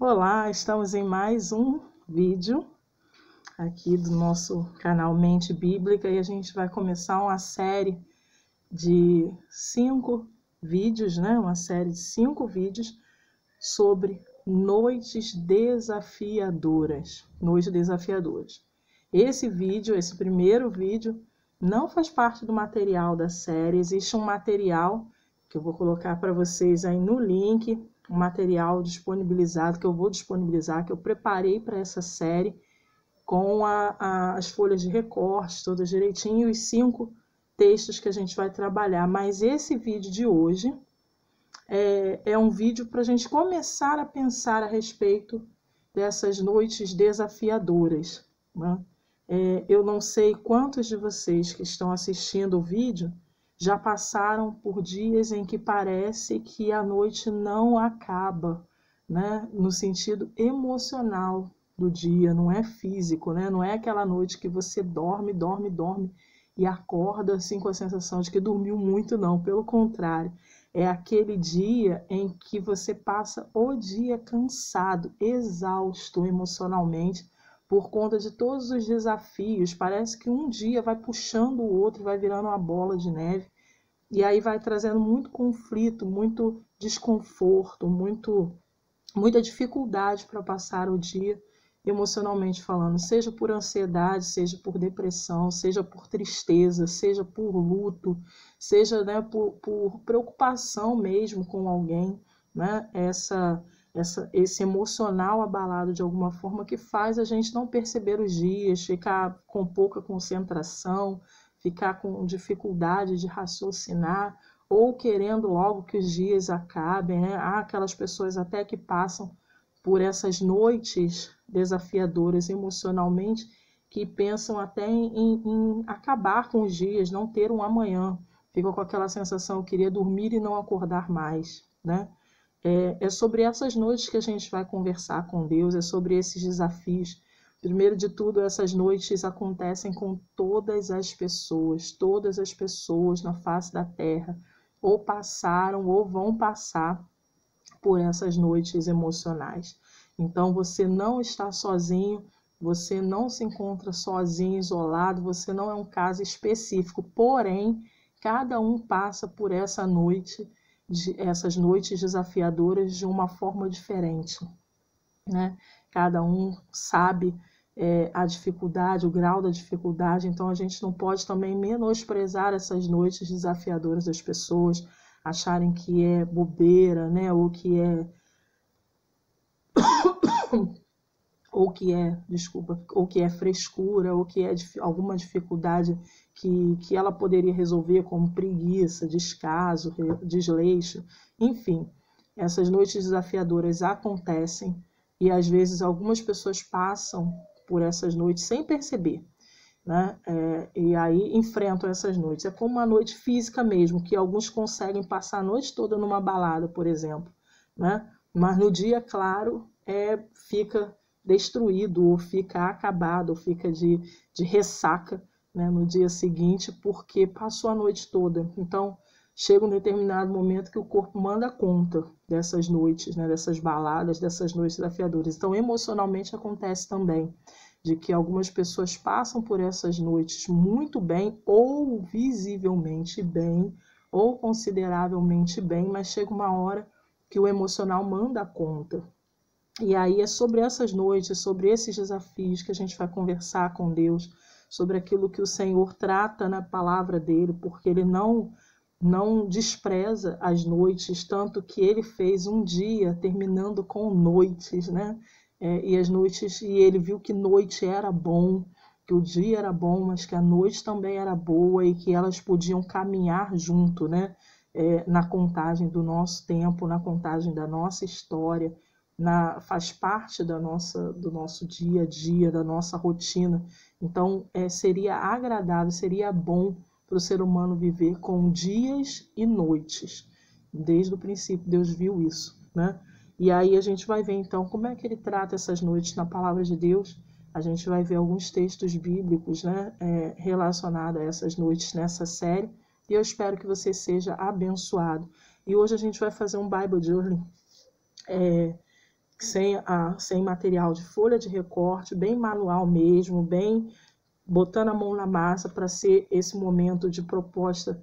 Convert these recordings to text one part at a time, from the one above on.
Olá, estamos em mais um vídeo aqui do nosso canal Mente Bíblica e a gente vai começar uma série de 5 vídeos, uma série de 5 vídeos sobre noites desafiadoras. Noites desafiadoras. Esse primeiro vídeo, não faz parte do material da série. Existe um material que eu vou colocar para vocês aí no link, um material disponibilizado, que eu vou disponibilizar, que eu preparei para essa série, com as folhas de recorte, todas direitinho, e os 5 textos que a gente vai trabalhar. Mas esse vídeo de hoje é um vídeo para a gente começar a pensar a respeito dessas noites desafiadoras, né? Eu não sei quantos de vocês que estão assistindo o vídeo já passaram por dias em que parece que a noite não acaba, né? No sentido emocional do dia, não é físico, né? Não é aquela noite que você dorme e acorda assim com a sensação de que dormiu muito, não. Pelo contrário, é aquele dia em que você passa o dia cansado, exausto emocionalmente, por conta de todos os desafios. Parece que um dia vai puxando o outro, vai virando uma bola de neve, e aí vai trazendo muito conflito, muito desconforto, muita dificuldade para passar o dia emocionalmente falando, seja por ansiedade, seja por depressão, seja por tristeza, seja por luto, seja, por preocupação mesmo com alguém, né? Esse emocional abalado de alguma forma que faz a gente não perceber os dias, ficar com pouca concentração, ficar com dificuldade de raciocinar, ou querendo logo que os dias acabem, né? Há aquelas pessoas até que passam por essas noites desafiadoras emocionalmente, que pensam até em acabar com os dias, não ter um amanhã. Ficam com aquela sensação, eu queria dormir e não acordar mais, né? É sobre essas noites que a gente vai conversar com Deus, é sobre esses desafios. Primeiro de tudo, essas noites acontecem com todas as pessoas na face da terra, ou passaram ou vão passar por essas noites emocionais. Então você não está sozinho, você não se encontra sozinho, isolado, você não é um caso específico, porém, cada um passa por essas noites desafiadoras de uma forma diferente, né? Cada um sabe a dificuldade, o grau da dificuldade, então a gente não pode também menosprezar essas noites desafiadoras das pessoas, acharem que é bobeira, né? Ou que é frescura, ou que é alguma dificuldade que ela poderia resolver, como preguiça, descaso, desleixo, enfim. Essas noites desafiadoras acontecem e às vezes algumas pessoas passam por essas noites sem perceber, né? E aí enfrentam essas noites. É como uma noite física mesmo, que alguns conseguem passar a noite toda numa balada, por exemplo, né? Mas no dia, claro, fica destruído, ou fica acabado, ou fica de ressaca, né, no dia seguinte, porque passou a noite toda. Então, chega um determinado momento que o corpo manda conta dessas noites, né, dessas baladas, dessas noites desafiadoras. Então, emocionalmente acontece também, de que algumas pessoas passam por essas noites muito bem, ou visivelmente bem, ou consideravelmente bem, mas chega uma hora que o emocional manda conta. E aí é sobre essas noites, sobre esses desafios que a gente vai conversar com Deus, sobre aquilo que o Senhor trata na palavra dele, porque ele não despreza as noites, tanto que ele fez um dia terminando com noites, né? E as noites, e ele viu que noite era bom, que o dia era bom, mas que a noite também era boa e que elas podiam caminhar junto, né? Na contagem do nosso tempo, na contagem da nossa história, faz parte do nosso dia a dia, da nossa rotina. Então, seria agradável, seria bom para o ser humano viver com dias e noites. Desde o princípio, Deus viu isso, né? E aí a gente vai ver, então, como é que ele trata essas noites na palavra de Deus. A gente vai ver alguns textos bíblicos, né, relacionados a essas noites nessa série. E eu espero que você seja abençoado. E hoje a gente vai fazer um Bible Journey, sem material de folha de recorte, bem manual mesmo, bem botando a mão na massa para ser esse momento de proposta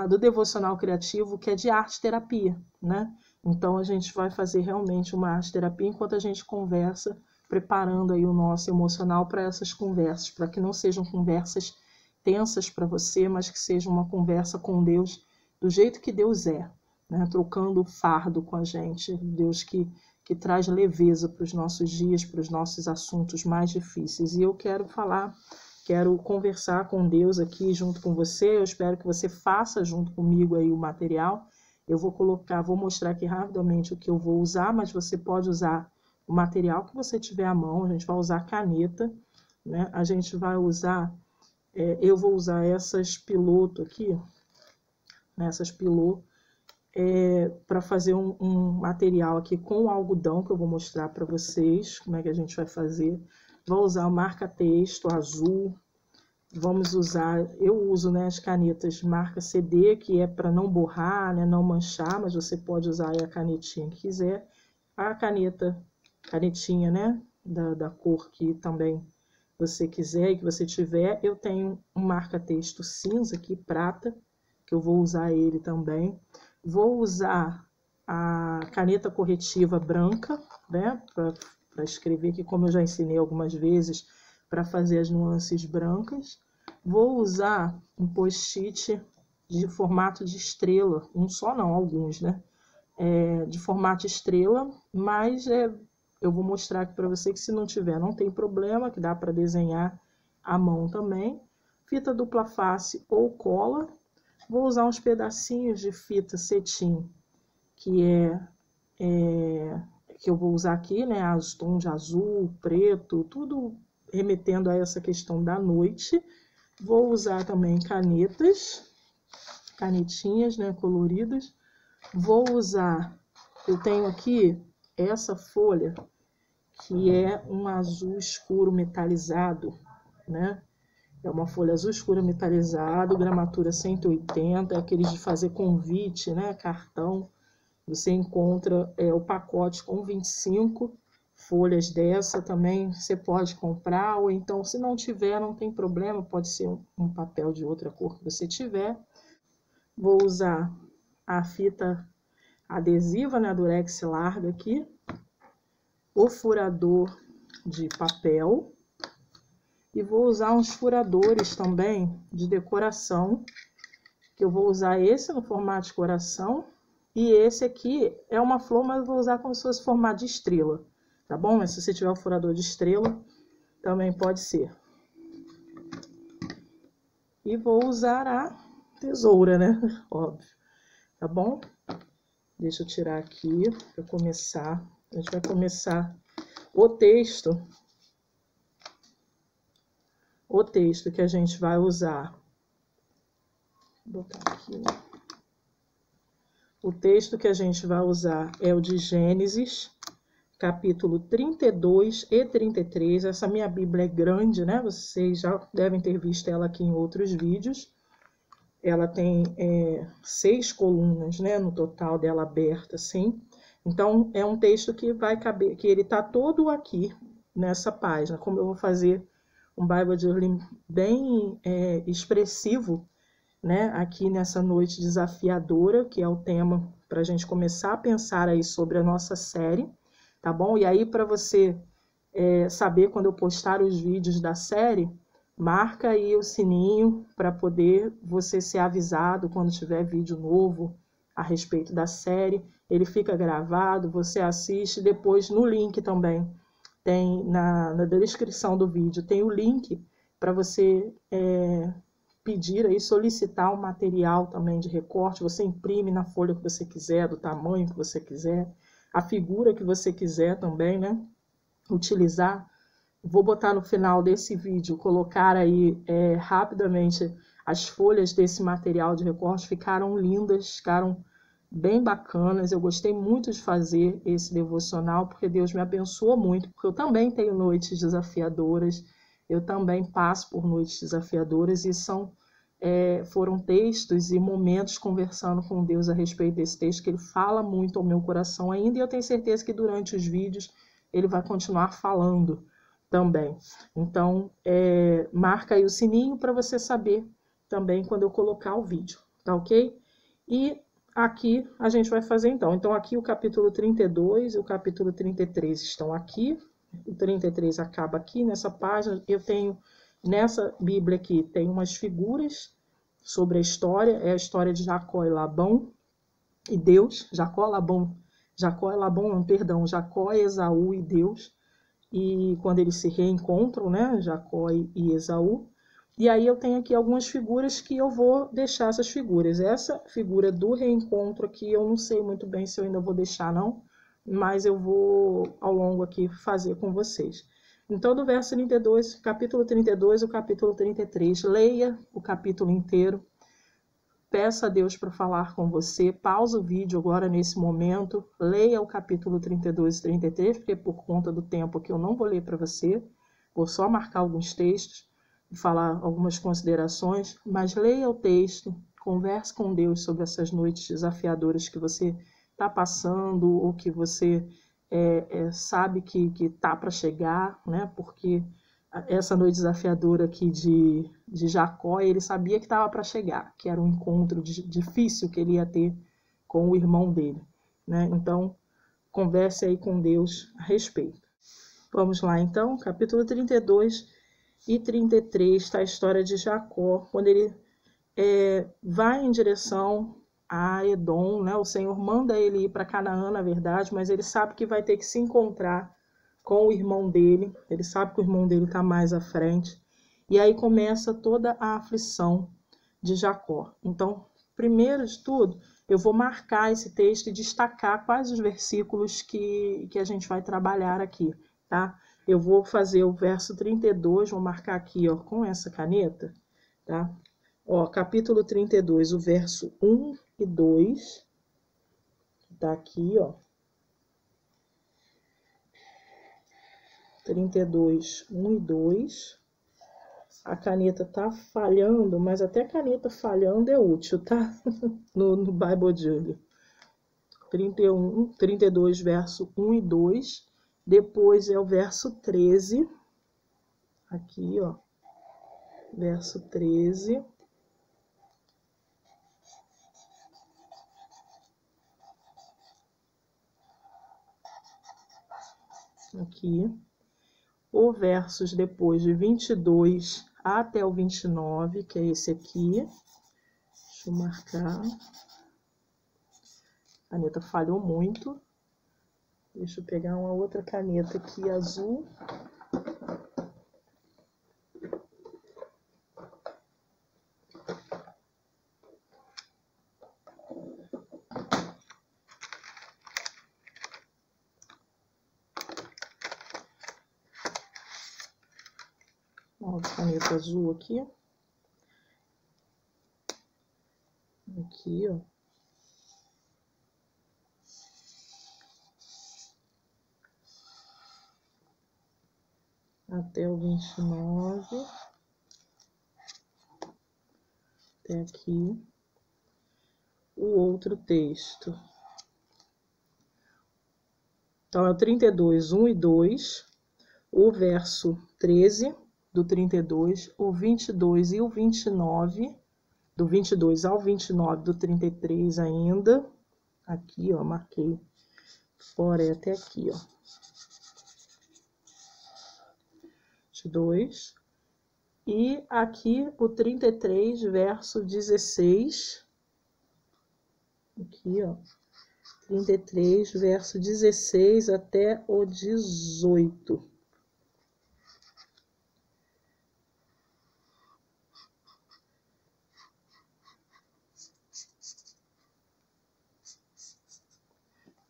do devocional criativo, que é de arte-terapia, né? Então, a gente vai fazer realmente uma arte-terapia enquanto a gente conversa, preparando aí o nosso emocional para essas conversas, para que não sejam conversas tensas para você, mas que seja uma conversa com Deus do jeito que Deus é, né? Trocando o fardo com a gente, Deus que traz leveza para os nossos dias, para os nossos assuntos mais difíceis. E eu quero conversar com Deus aqui junto com você. Eu espero que você faça junto comigo aí o material. Eu vou mostrar aqui rapidamente o que eu vou usar, mas você pode usar o material que você tiver à mão. A gente vai usar caneta, né? A gente vai usar, eu vou usar essas piloto aqui, né? Essas piloto, para fazer um material aqui com algodão, que eu vou mostrar para vocês como é que a gente vai fazer. Vou usar o marca-texto azul. Vamos usar, eu uso, né, as canetas marca CD, que é para não borrar, né, não manchar, mas você pode usar aí a canetinha que quiser. A canetinha, né, da cor que também você quiser e que você tiver. Eu tenho um marca-texto cinza aqui, prata, que eu vou usar ele também. Vou usar a caneta corretiva branca, né, para escrever aqui, como eu já ensinei algumas vezes, para fazer as nuances brancas. Vou usar um post-it de formato de estrela, um só não, alguns, né? De formato estrela, mas eu vou mostrar aqui para você que se não tiver, não tem problema, que dá para desenhar à mão também. Fita dupla face ou cola. Vou usar uns pedacinhos de fita cetim, que eu vou usar aqui, né? Os tons de azul, preto, tudo remetendo a essa questão da noite. Vou usar também canetinhas, né, coloridas. Vou usar, eu tenho aqui essa folha, que é um azul escuro metalizado, né? É uma folha azul escura metalizado, gramatura 180, é aqueles de fazer convite, né, cartão. Você encontra o pacote com 25 folhas dessa também, você pode comprar, ou então, se não tiver, não tem problema, pode ser um papel de outra cor que você tiver. Vou usar a fita adesiva, né, durex larga aqui, o furador de papel, e vou usar uns furadores também de decoração, que eu vou usar esse no formato de coração, e esse aqui é uma flor, mas eu vou usar como se fosse formato de estrela, tá bom? Mas se você tiver o furador de estrela, também pode ser. E vou usar a tesoura, né? Óbvio, tá bom? Deixa eu tirar aqui para começar. A gente vai começar o texto que a gente vai usar. Vou botar aqui, né? O texto que a gente vai usar é o de Gênesis, capítulo 32 e 33. Essa minha Bíblia é grande, né? Vocês já devem ter visto ela aqui em outros vídeos. Ela tem 6 colunas, né? No total dela aberta, assim. Então, é um texto que vai caber, que ele tá todo aqui nessa página. Como eu vou fazer um Bible Journey bem expressivo, né, aqui nessa noite desafiadora, que é o tema para a gente começar a pensar aí sobre a nossa série, tá bom? E aí, para você saber quando eu postar os vídeos da série, marca aí o sininho para poder você ser avisado quando tiver vídeo novo a respeito da série. Ele fica gravado, você assiste, depois no link também, tem na descrição do vídeo, tem o link para você pedir aí, solicitar um material também de recorte. Você imprime na folha que você quiser, do tamanho que você quiser, a figura que você quiser também, né? Utilizar. Vou botar no final desse vídeo, colocar aí rapidamente as folhas desse material de recorte. Ficaram lindas, ficaram bem bacanas. Eu gostei muito de fazer esse devocional, porque Deus me abençoou muito, porque eu também tenho noites desafiadoras. Eu também passo por noites desafiadoras e são foram textos e momentos conversando com Deus a respeito desse texto, que ele fala muito ao meu coração ainda, e eu tenho certeza que durante os vídeos ele vai continuar falando também. Então, marca aí o sininho para você saber também quando eu colocar o vídeo, tá ok? E aqui a gente vai fazer então. Então, aqui o capítulo 32 e o capítulo 33 estão aqui. O 33 acaba aqui nessa página. Eu tenho, nessa Bíblia aqui, tem umas figuras sobre a história. É a história de Jacó e Labão e Deus. Jacó e Esaú e Deus. E quando eles se reencontram, né? Jacó e Esaú. E aí eu tenho aqui algumas figuras que eu vou deixar essas figuras. Essa figura do reencontro aqui, eu não sei muito bem se eu ainda vou deixar, não. Mas eu vou, ao longo aqui, fazer com vocês. Então, do verso 32, capítulo 32 ao capítulo 33, leia o capítulo inteiro. Peça a Deus para falar com você. Pausa o vídeo agora, nesse momento. Leia o capítulo 32 e 33, porque por conta do tempo aqui eu não vou ler para você. Vou só marcar alguns textos e falar algumas considerações, mas leia o texto, converse com Deus sobre essas noites desafiadoras que você está passando ou que você sabe que está para chegar, né? Porque essa noite desafiadora aqui de Jacó, ele sabia que estava para chegar, que era um encontro difícil que ele ia ter com o irmão dele, né? Então, converse aí com Deus a respeito. Vamos lá, então, capítulo 32 e 33 está a história de Jacó, quando ele vai em direção a Edom, né? O Senhor manda ele ir para Canaã, na verdade, mas ele sabe que vai ter que se encontrar com o irmão dele, ele sabe que o irmão dele está mais à frente, e aí começa toda a aflição de Jacó. Então, primeiro de tudo, eu vou marcar esse texto e destacar quais os versículos que a gente vai trabalhar aqui, tá? Eu vou fazer o verso 32, vou marcar aqui, ó, com essa caneta, tá? Ó, capítulo 32, o verso 1 e 2, tá aqui, ó. 32, 1 e 2. A caneta tá falhando, mas até a caneta falhando é útil, tá? no Bible Journal. 32, verso 1 e 2. Depois é o verso 13. Aqui, ó. Verso 13. Aqui. O versos depois de 22 até o 29, que é esse aqui. Deixa eu marcar. A caneta falhou muito. Deixa eu pegar uma outra caneta aqui, azul. Outra caneta azul aqui. Aqui, ó. Até o 29. Até aqui. O outro texto. Então, é o 32, 1 e 2. O verso 13 do 32. O 22 e o 29. Do 22 ao 29 do 33 ainda. Aqui, ó, marquei fora até aqui, ó. 22. E aqui o 33, verso 16. Aqui, ó. 33, verso 16 até o 18.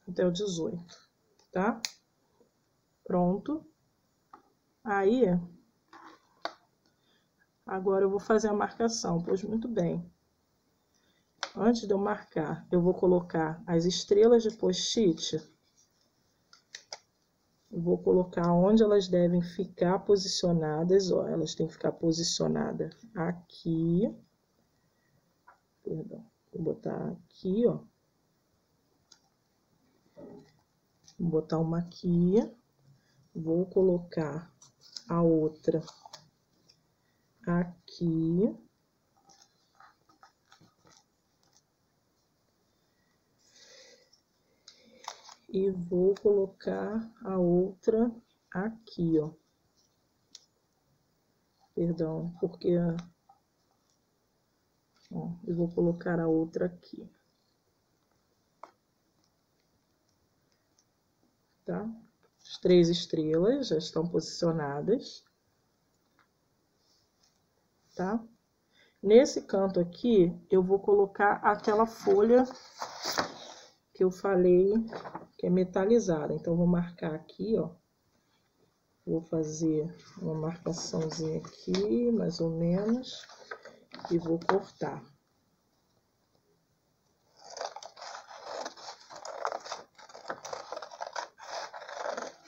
Até o 18, tá? Pronto. Aí, agora eu vou fazer a marcação, pois muito bem. Antes de eu marcar, eu vou colocar as estrelas de post-it. Vou colocar onde elas devem ficar posicionadas, ó. Elas têm que ficar posicionadas aqui. Perdão. Vou botar aqui, ó. Vou botar uma aqui. Vou colocar a outra aqui. E vou colocar a outra aqui, ó. Perdão, porque... Ó, eu vou colocar a outra aqui. Tá? As 3 estrelas já estão posicionadas. Tá? Nesse canto aqui, eu vou colocar aquela folha que eu falei que é metalizada. Então, vou marcar aqui, ó. Vou fazer uma marcaçãozinha aqui, mais ou menos, e vou cortar.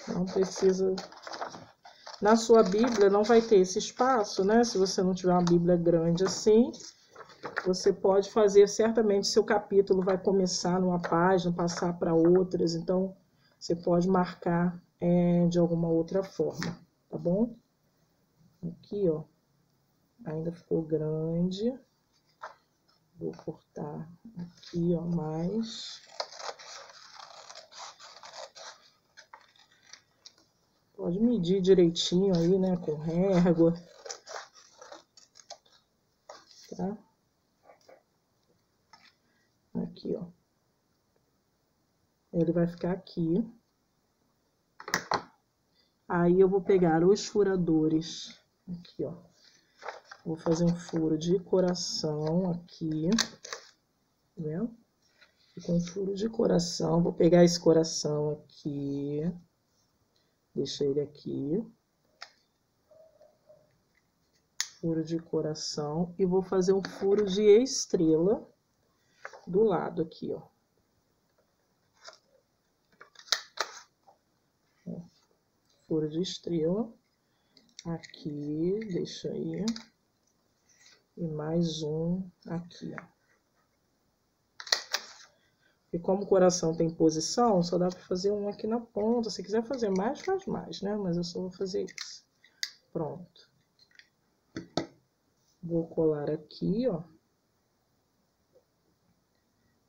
Não precisa... Na sua Bíblia não vai ter esse espaço, né? Se você não tiver uma Bíblia grande assim, você pode fazer, certamente, seu capítulo vai começar numa página, passar para outras, então você pode marcar de alguma outra forma, tá bom? Aqui, ó, ainda ficou grande. Vou cortar aqui, ó, mais. Pode medir direitinho aí, né, com régua, tá? Aqui, ó. Ele vai ficar aqui. Aí, eu vou pegar os furadores, aqui, ó. Vou fazer um furo de coração aqui, tá vendo? E com furo de coração, vou pegar esse coração aqui, deixa ele aqui. Furo de coração e vou fazer um furo de estrela do lado aqui, ó. Furo de estrela aqui, deixa aí, e mais um aqui, ó. E como o coração tem posição, só dá para fazer um aqui na ponta. Se quiser fazer mais, faz mais, né? Mas eu só vou fazer isso. Pronto. Vou colar aqui, ó.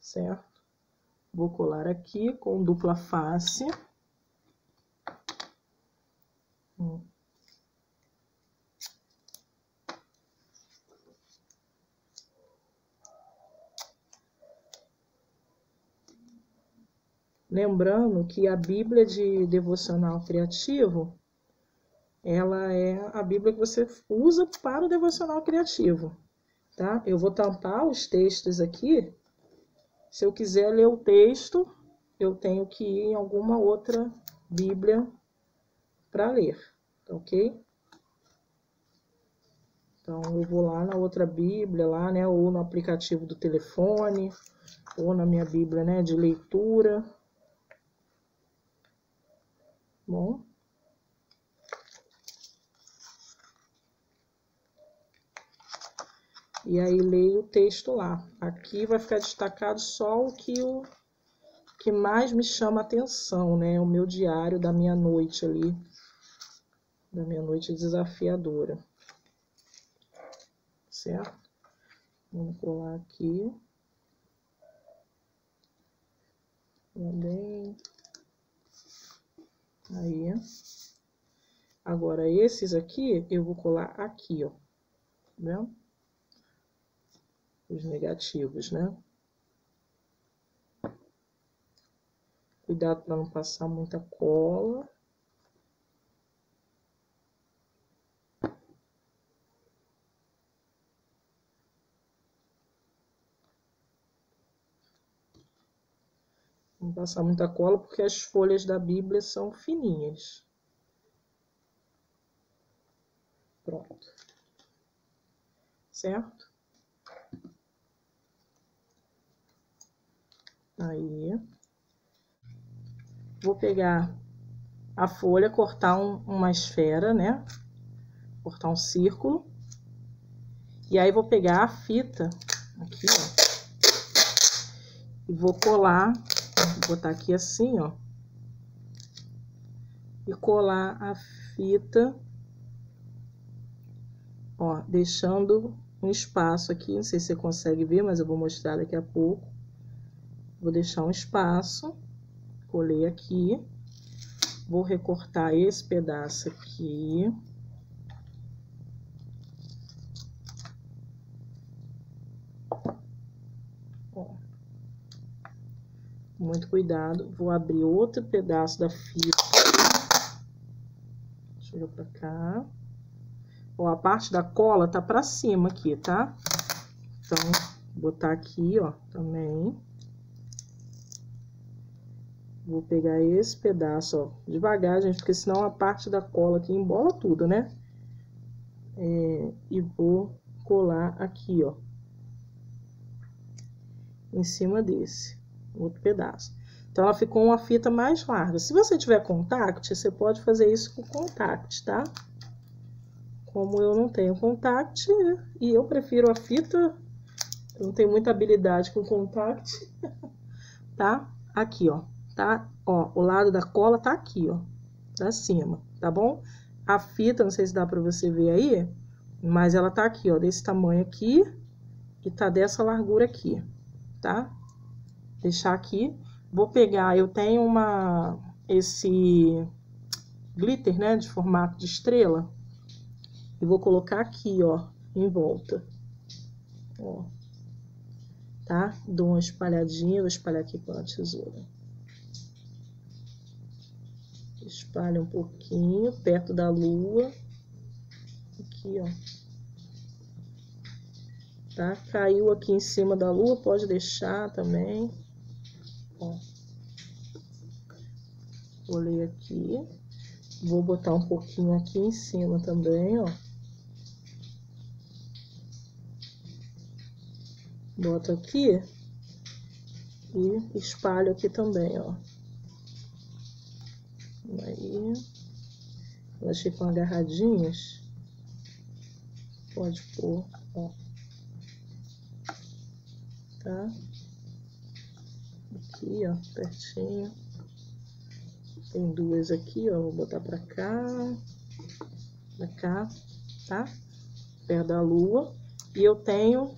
Certo? Vou colar aqui com dupla face. Lembrando que a Bíblia de Devocional Criativo, ela é a Bíblia que você usa para o Devocional Criativo, tá? Eu vou tampar os textos aqui. Se eu quiser ler o texto, eu tenho que ir em alguma outra Bíblia para ler, tá ok? Então, eu vou lá na outra Bíblia, lá, né? Ou no aplicativo do telefone, ou na minha Bíblia, né? De leitura. Bom. E aí, leio o texto lá. Aqui vai ficar destacado só o que mais me chama a atenção, né? O meu diário da minha noite ali. Da minha noite desafiadora. Certo? Vamos colar aqui. Também. Aí. Agora, esses aqui, eu vou colar aqui, ó. Tá vendo? Os negativos, né? Cuidado para não passar muita cola. Não passar muita cola porque as folhas da Bíblia são fininhas. Pronto. Certo? Aí. Vou pegar a folha, cortar uma esfera, né? Cortar um círculo. E aí, vou pegar a fita aqui, ó. E vou colar, vou botar aqui assim, ó. E colar a fita, ó, deixando um espaço aqui, não sei se você consegue ver, mas eu vou mostrar daqui a pouco. Vou deixar um espaço, colei aqui, vou recortar esse pedaço aqui. Ó. Muito cuidado, vou abrir outro pedaço da fita. Deixa eu ver pra cá. Ó, a parte da cola tá pra cima aqui, tá? Então, vou botar aqui, ó, também. Vou pegar esse pedaço, ó, devagar, gente, porque senão a parte da cola aqui embola tudo, né? E vou colar aqui, ó, em cima desse outro pedaço. Então, ela ficou uma fita mais larga. Se você tiver contact, você pode fazer isso com contact, tá? Como eu não tenho contact e eu prefiro a fita, eu não tenho muita habilidade com contact, tá? Aqui, ó, tá? Ó, o lado da cola tá aqui, ó, pra cima, tá bom? A fita, não sei se dá pra você ver aí, mas ela tá aqui, ó, desse tamanho aqui e tá dessa largura aqui, tá? Deixar aqui. Vou pegar, eu tenho esse glitter, né, de formato de estrela. E vou colocar aqui, ó, em volta. Ó. Tá? Dou uma espalhadinha, vou espalhar aqui com a tesoura. Espalha um pouquinho, perto da lua. Aqui, ó. Tá? Caiu aqui em cima da lua, pode deixar também. Ó. Olhei aqui. Vou botar um pouquinho aqui em cima também, ó. Boto aqui e espalho aqui também, ó. Aí, elas ficam agarradinhas. Pode pôr, ó. Tá? Aqui, ó, pertinho. Tem duas aqui, ó. Vou botar pra cá, tá? Perto da lua. E eu tenho,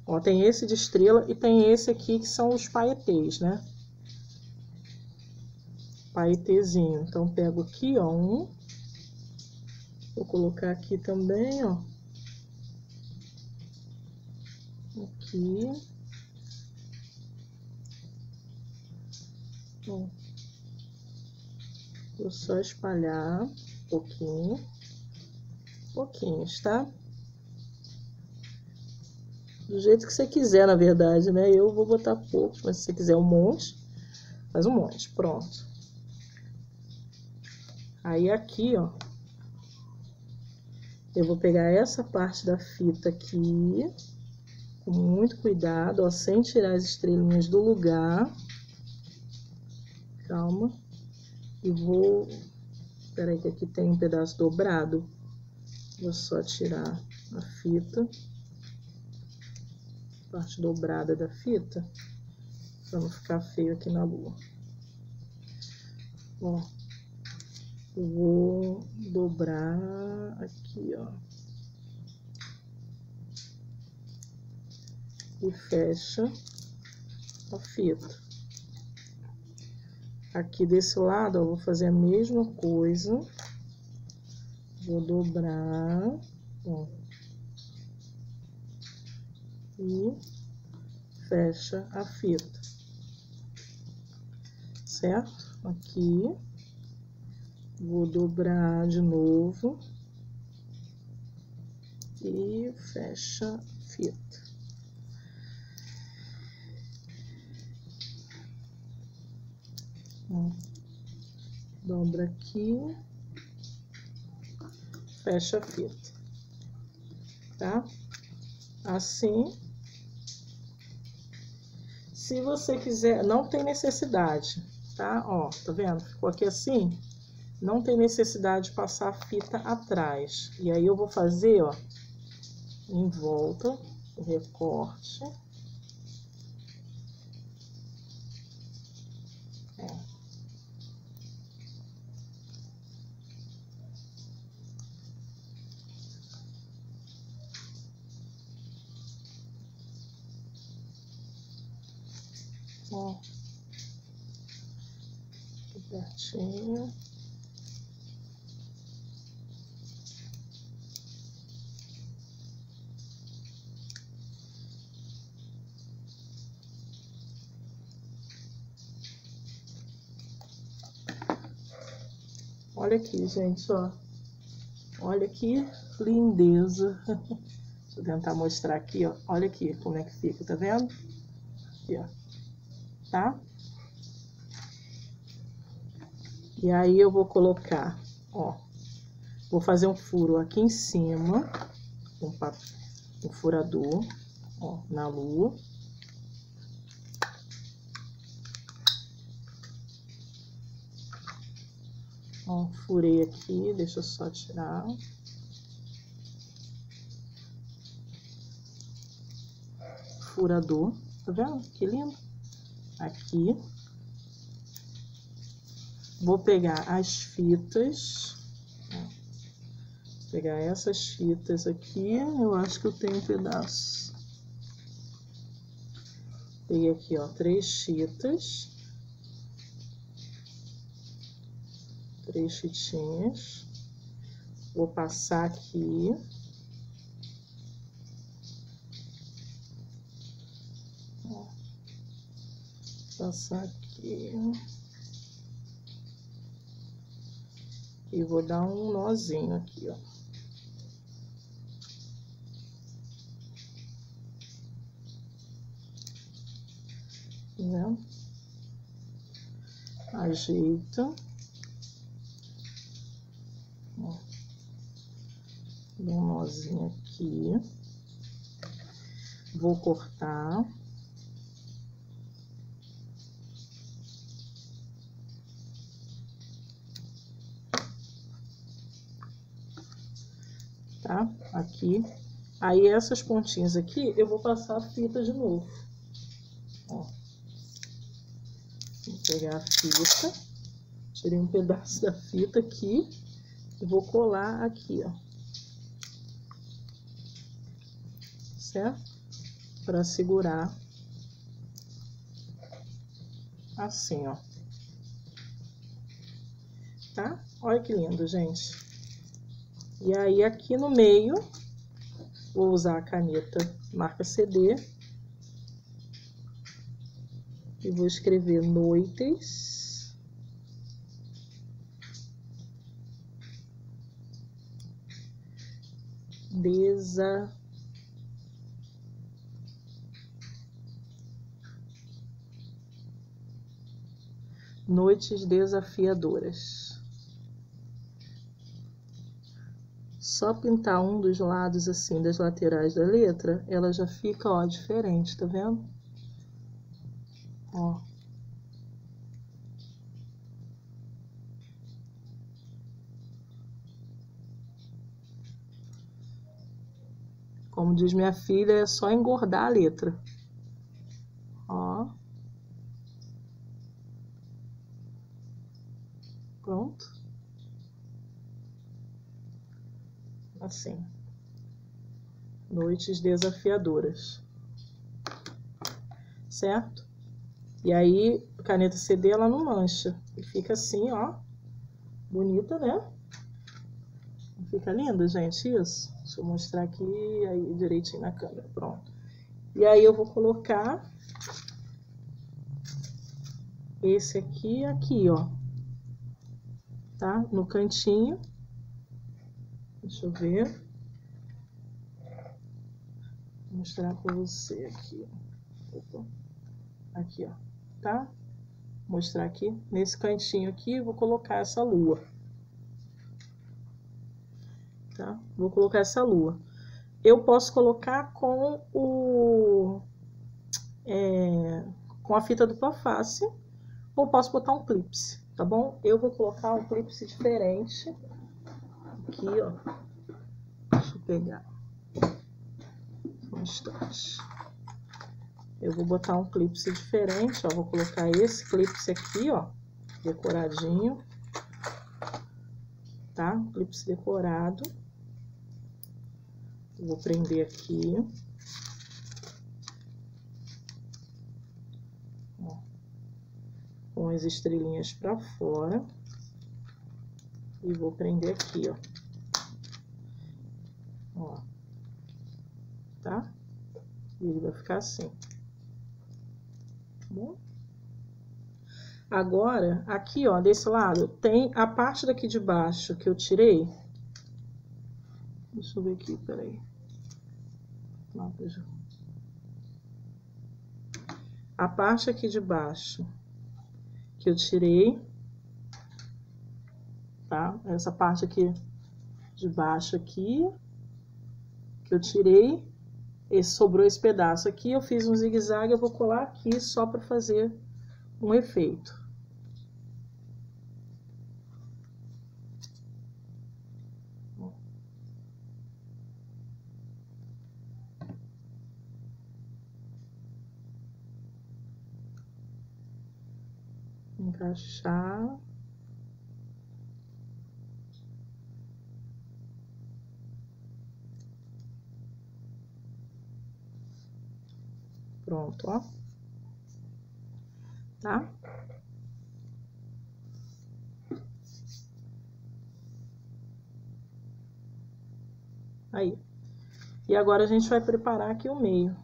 ó, tem esse de estrela e tem esse aqui que são os paetês, né? Paetêzinho. Então, pego aqui, ó, um. Vou colocar aqui também, ó. Aqui. Ó. Vou só espalhar um pouquinho. Pouquinhos, tá? Do jeito que você quiser, na verdade, né? Eu vou botar pouco, mas se você quiser um monte, faz um monte. Pronto. Aí, aqui, ó, eu vou pegar essa parte da fita aqui, com muito cuidado, ó, sem tirar as estrelinhas do lugar. Calma. E vou... Peraí, que aqui tem um pedaço dobrado. Vou só tirar a fita. Parte dobrada da fita, para não ficar feio aqui na lua. Ó, eu vou dobrar aqui, ó, e fecha a fita. Aqui desse lado, ó, vou fazer a mesma coisa, vou dobrar, ó, e fecha a fita, certo? Aqui, vou dobrar de novo e fecha a fita. Ó, dobra aqui, fecha a fita, tá? Assim. Se você quiser, não tem necessidade, tá? Ó, tá vendo? Ficou aqui assim, não tem necessidade de passar a fita atrás. E aí, eu vou fazer, ó, em volta, o recorte. Ó. Aqui pertinho. Olha aqui, gente, ó. Olha que lindeza. Deixa eu tentar mostrar aqui, ó. Olha aqui como é que fica, tá vendo? Aqui, ó. Tá? E aí eu vou colocar, ó. Vou fazer um furo aqui em cima, um furador, ó, na lua. Ó, furei aqui, deixa eu só tirar. Furador, tá vendo? Que lindo. Aqui. Vou pegar as fitas. Ó, pegar essas fitas aqui. Eu acho que eu tenho um pedaço. Peguei aqui, ó, 3 fitas. 3 fitinhas. Vou passar aqui. Ó, passar aqui. E vou dar um nozinho aqui, ó. Tá vendo? Ajeita. Ó. Dá um nozinho aqui. Vou cortar. Tá? Aqui. Aí, essas pontinhas aqui, eu vou passar a fita de novo. Ó. Vou pegar a fita. Tirei um pedaço da fita aqui. E vou colar aqui, ó. Certo? Para segurar. Assim, ó. Tá? Olha que lindo, gente. E aí, aqui no meio, vou usar a caneta marca CD. E vou escrever noites. Noites desafiadoras. Só pintar um dos lados assim, das laterais da letra, ela já fica, ó, diferente, tá vendo? Ó. Como diz minha filha, é só engordar a letra. Ó. Pronto. Assim. Noites desafiadoras. Certo? E aí, a caneta CD, ela não mancha. E fica assim, ó. Bonita, né? Fica lindo, gente, isso? Deixa eu mostrar aqui, aí direitinho na câmera. Pronto. E aí, eu vou colocar esse aqui e aqui, ó. Tá? No cantinho. Deixa eu ver. Vou mostrar pra você aqui. Opa. Aqui, ó. Tá? Vou mostrar aqui. Nesse cantinho aqui, vou colocar essa lua. Tá? Vou colocar essa lua. Eu posso colocar com com a fita dupla face, ou posso botar um clipe, tá bom? Eu vou colocar um clipe diferente. Aqui, ó. Deixa eu pegar. Um instante. Eu vou botar um clipe diferente, ó. Vou colocar esse clipe aqui, ó. Decoradinho. Tá? Clipe decorado. Vou prender aqui. Ó. com as estrelinhas para fora. E vou prender aqui, ó. Ó. Tá? E ele vai ficar assim. Tá bom? Agora, aqui, ó, desse lado, tem a parte daqui de baixo que eu tirei. Deixa eu ver aqui, peraí. A parte aqui de baixo que eu tirei, tá? Essa parte aqui de baixo aqui, que eu tirei, sobrou esse pedaço aqui, eu fiz um zigue-zague, eu vou colar aqui só para fazer um efeito. Encaixar. Pronto, ó. Tá? Aí. E agora a gente vai preparar aqui o meio.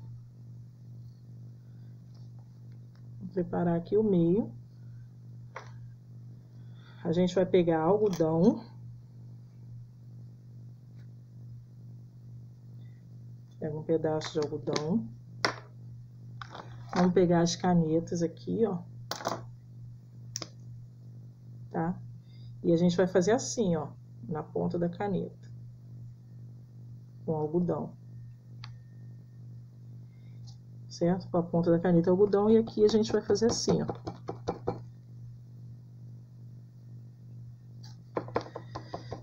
Vou preparar aqui o meio. A gente vai pegar algodão. Pega um pedaço de algodão. Vamos pegar as canetas aqui, ó. Tá? E a gente vai fazer assim, ó, na ponta da caneta. Com algodão. Certo? Com a ponta da caneta algodão. E aqui a gente vai fazer assim, ó.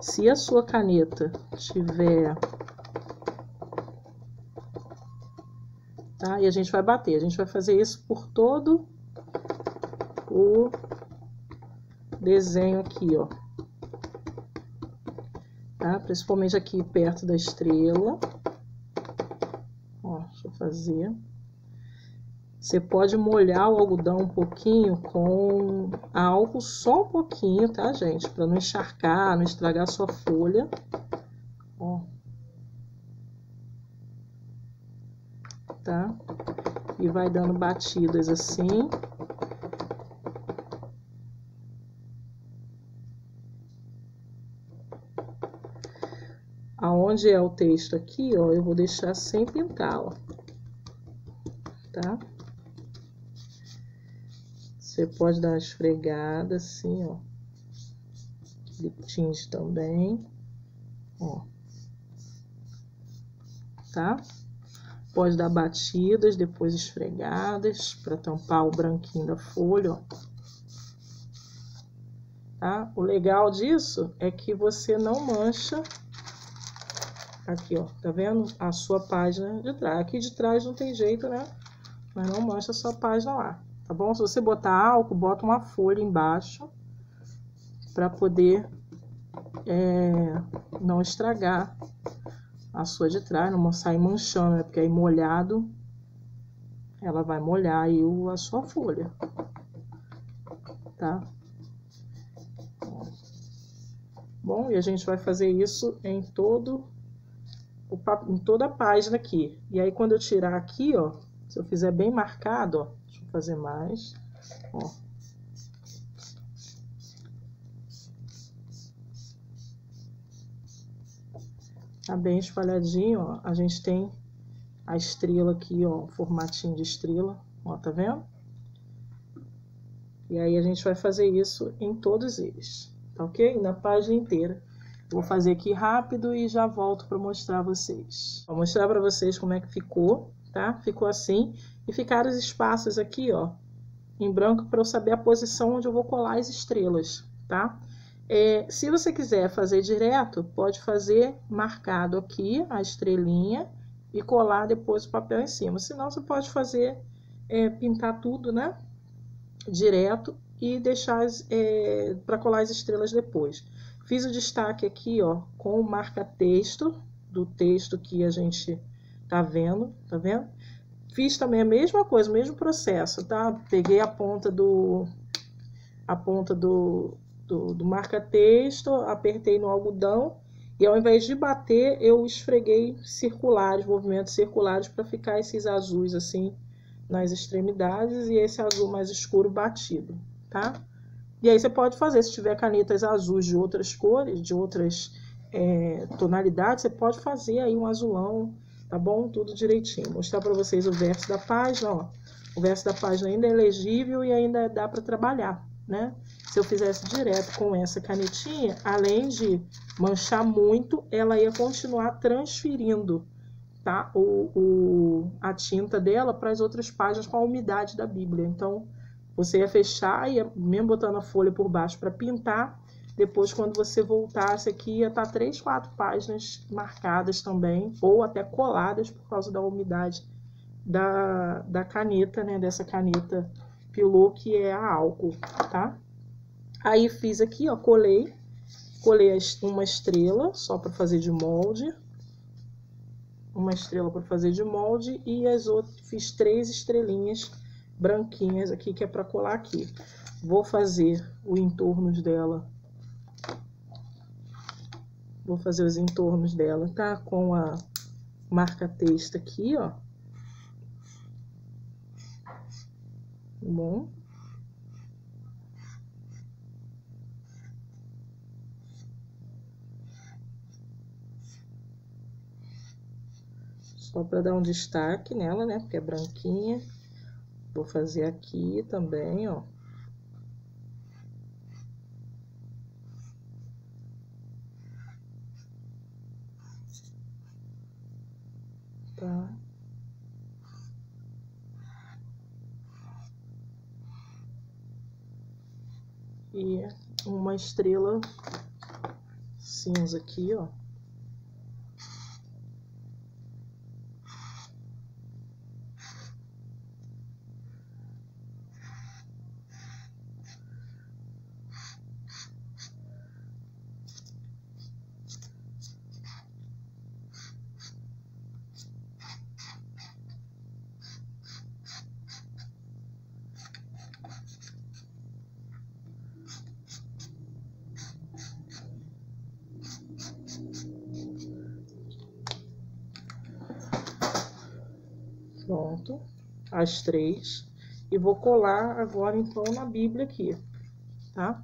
Se a sua caneta tiver... Tá? E a gente vai bater. A gente vai fazer isso por todo o desenho aqui, ó. Tá? Principalmente aqui perto da estrela. Ó, deixa eu fazer. Você pode molhar o algodão um pouquinho com álcool, só um pouquinho, tá, gente? Pra não encharcar, não estragar a sua folha. Ó. Tá? E vai dando batidas assim. Aonde é o texto aqui, ó, eu vou deixar sem pintar, ó. Tá? Você pode dar uma esfregada assim, ó. Ele tinge também, ó. Tá? Pode dar batidas, depois esfregadas, para tampar o branquinho da folha, ó. Tá? O legal disso é que você não mancha... Aqui, ó, tá vendo? A sua página de trás. Aqui de trás não tem jeito, né? Mas não mancha a sua página lá, tá bom? Se você botar álcool, bota uma folha embaixo para poder não estragar a sua de trás, não sair manchando, né? Porque aí molhado, ela vai molhar aí a sua folha, tá? Bom, e a gente vai fazer isso em toda a página aqui. E aí, quando eu tirar aqui, ó, se eu fizer bem marcado, ó, deixa eu fazer mais, ó. Tá bem espalhadinho, ó. A gente tem a estrela aqui, ó, o formatinho de estrela, ó, tá vendo? E aí, a gente vai fazer isso em todos eles, tá ok? Na página inteira. Vou fazer aqui rápido e já volto para mostrar a vocês. Vou mostrar para vocês como é que ficou, tá? Ficou assim. E ficaram os espaços aqui, ó, em branco, para eu saber a posição onde eu vou colar as estrelas, tá? Se você quiser fazer direto, pode fazer marcado aqui a estrelinha e colar depois o papel em cima. Senão, você pode fazer, pintar tudo, né? Direto e deixar para colar as estrelas depois. Fiz o destaque aqui, ó, com o marca-texto, do texto que a gente tá vendo, tá vendo? Fiz também a mesma coisa, o mesmo processo, tá? Peguei a ponta a ponta do marca-texto, apertei no algodão e ao invés de bater, eu esfreguei circulares, movimentos circulares, para ficar esses azuis assim nas extremidades e esse azul mais escuro batido, tá? E aí você pode fazer, se tiver canetas azuis de outras cores, de outras tonalidades, você pode fazer aí um azulão, tá bom? Tudo direitinho. Vou mostrar para vocês o verso da página, ó. O verso da página ainda é legível e ainda dá para trabalhar, né? Se eu fizesse direto com essa canetinha, além de manchar muito, ela ia continuar transferindo, tá? A tinta dela para as outras páginas com a umidade da Bíblia. Então, você ia fechar, ia mesmo botando a folha por baixo para pintar. Depois, quando você voltasse aqui, ia estar 3, 4 páginas marcadas também, ou até coladas por causa da umidade da caneta, né? Dessa caneta Pilot, que é a álcool, tá? Aí fiz aqui, ó, colei uma estrela só para fazer de molde. Uma estrela para fazer de molde e as outras fiz 3 estrelinhas branquinhas aqui, que é para colar aqui. Vou fazer o entorno dela. Vou fazer os entornos dela, tá? Com a marca-texto aqui, ó. Bom. Só para dar um destaque nela, né? Porque é branquinha. Vou fazer aqui também, ó. Tá? E uma estrela cinza aqui, ó. Pronto, as 3. E vou colar agora, então, na Bíblia aqui, tá?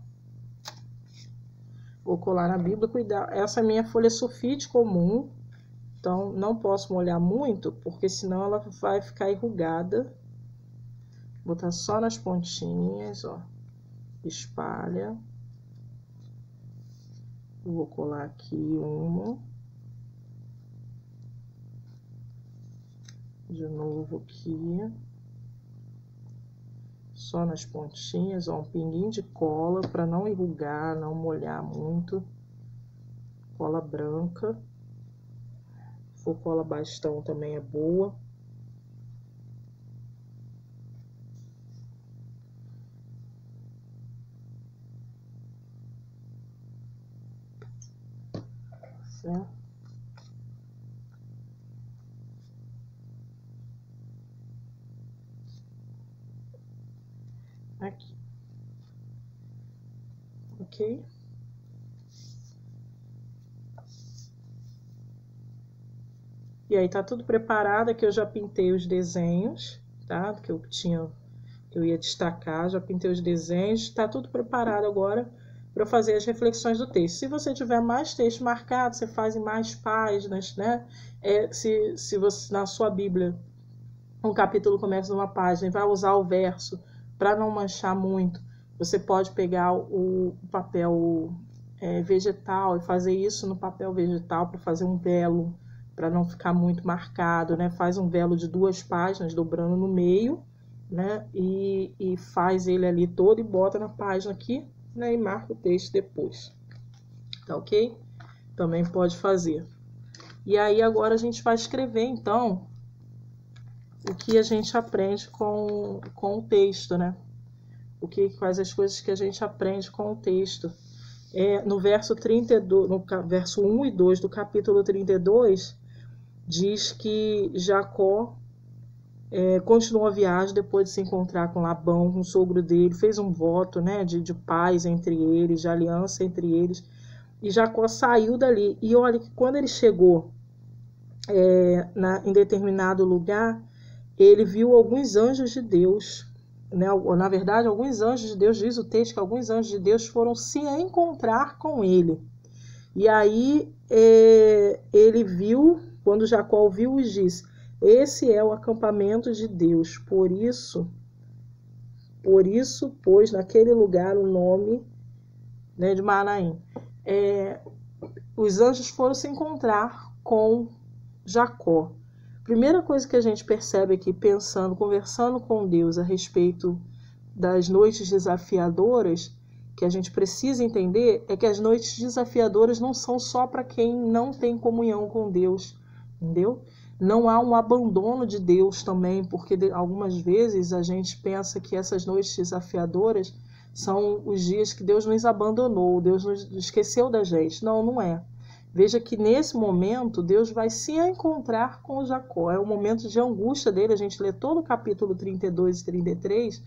Vou colar na Bíblia, cuidar. Essa é a minha folha sulfite comum, então não posso molhar muito, porque senão ela vai ficar enrugada. Vou botar só nas pontinhas, ó. Espalha. Vou colar aqui uma. De novo aqui. Só nas pontinhas, ó, um pinguinho de cola para não enrugar, não molhar muito. Cola branca. Se for cola bastão também é boa. Certo? Aqui. Ok? E aí tá tudo preparado, aqui eu já pintei os desenhos, tá? Que eu ia destacar, já pintei os desenhos, tá tudo preparado agora para fazer as reflexões do texto. Se você tiver mais texto marcado, você faz em mais páginas, né? Se você, na sua Bíblia, um capítulo começa numa página e vai usar o verso para não manchar muito, você pode pegar o papel vegetal e fazer isso no papel vegetal para fazer um velo, para não ficar muito marcado, né? Faz um velo de 2 páginas, dobrando no meio, né? E faz ele ali todo e bota na página aqui, né? E marca o texto depois, tá ok? Também pode fazer. E aí agora a gente vai escrever, então, o que a gente aprende com o texto, né? Quais as coisas que a gente aprende com o texto. No verso 32, no verso 1 e 2 do capítulo 32, diz que Jacó continuou a viagem depois de se encontrar com Labão, com o sogro dele, fez um voto, né, de paz entre eles, de aliança entre eles, e Jacó saiu dali. E olha que quando ele chegou em determinado lugar, ele viu alguns anjos de Deus, né? Na verdade, alguns anjos de Deus, diz o texto que alguns anjos de Deus foram se encontrar com ele. E aí ele viu, quando Jacó viu, e disse: esse é o acampamento de Deus, por isso pôs naquele lugar o nome, né, de Manaim. Os anjos foram se encontrar com Jacó. Primeira coisa que a gente percebe aqui, conversando com Deus a respeito das noites desafiadoras, que a gente precisa entender, é que as noites desafiadoras não são só para quem não tem comunhão com Deus, entendeu? Não há um abandono de Deus também, porque algumas vezes a gente pensa que essas noites desafiadoras são os dias que Deus nos abandonou, Deus nos esqueceu da gente. Não, não é. Veja que nesse momento Deus vai se encontrar com Jacó. É um momento de angústia dele. A gente lê todo o capítulo 32 e 33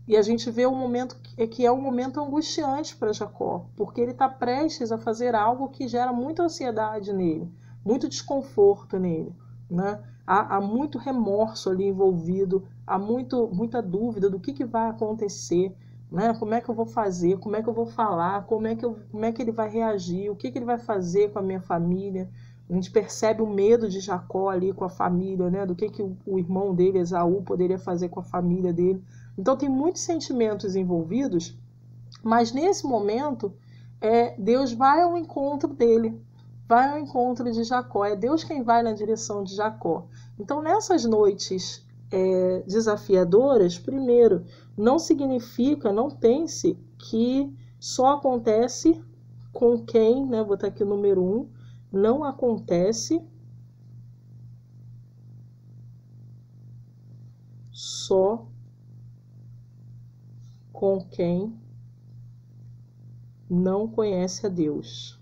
e a gente vê um momento que é um momento angustiante para Jacó, porque ele está prestes a fazer algo que gera muita ansiedade nele, muito desconforto nele, né? Há muito remorso ali envolvido, há muita dúvida do que vai acontecer, né? Como é que eu vou fazer, como é que eu vou falar, como é que ele vai reagir, o que ele vai fazer com a minha família. A gente percebe o medo de Jacó ali com a família, né? Do que o irmão dele, Esaú, poderia fazer com a família dele. Então tem muitos sentimentos envolvidos, mas nesse momento Deus vai ao encontro dele, vai ao encontro de Jacó. É Deus quem vai na direção de Jacó. Então nessas noites desafiadoras, primeiro, não pense que só acontece com quem, né? Vou botar aqui o número 1, não acontece só com quem não conhece a Deus.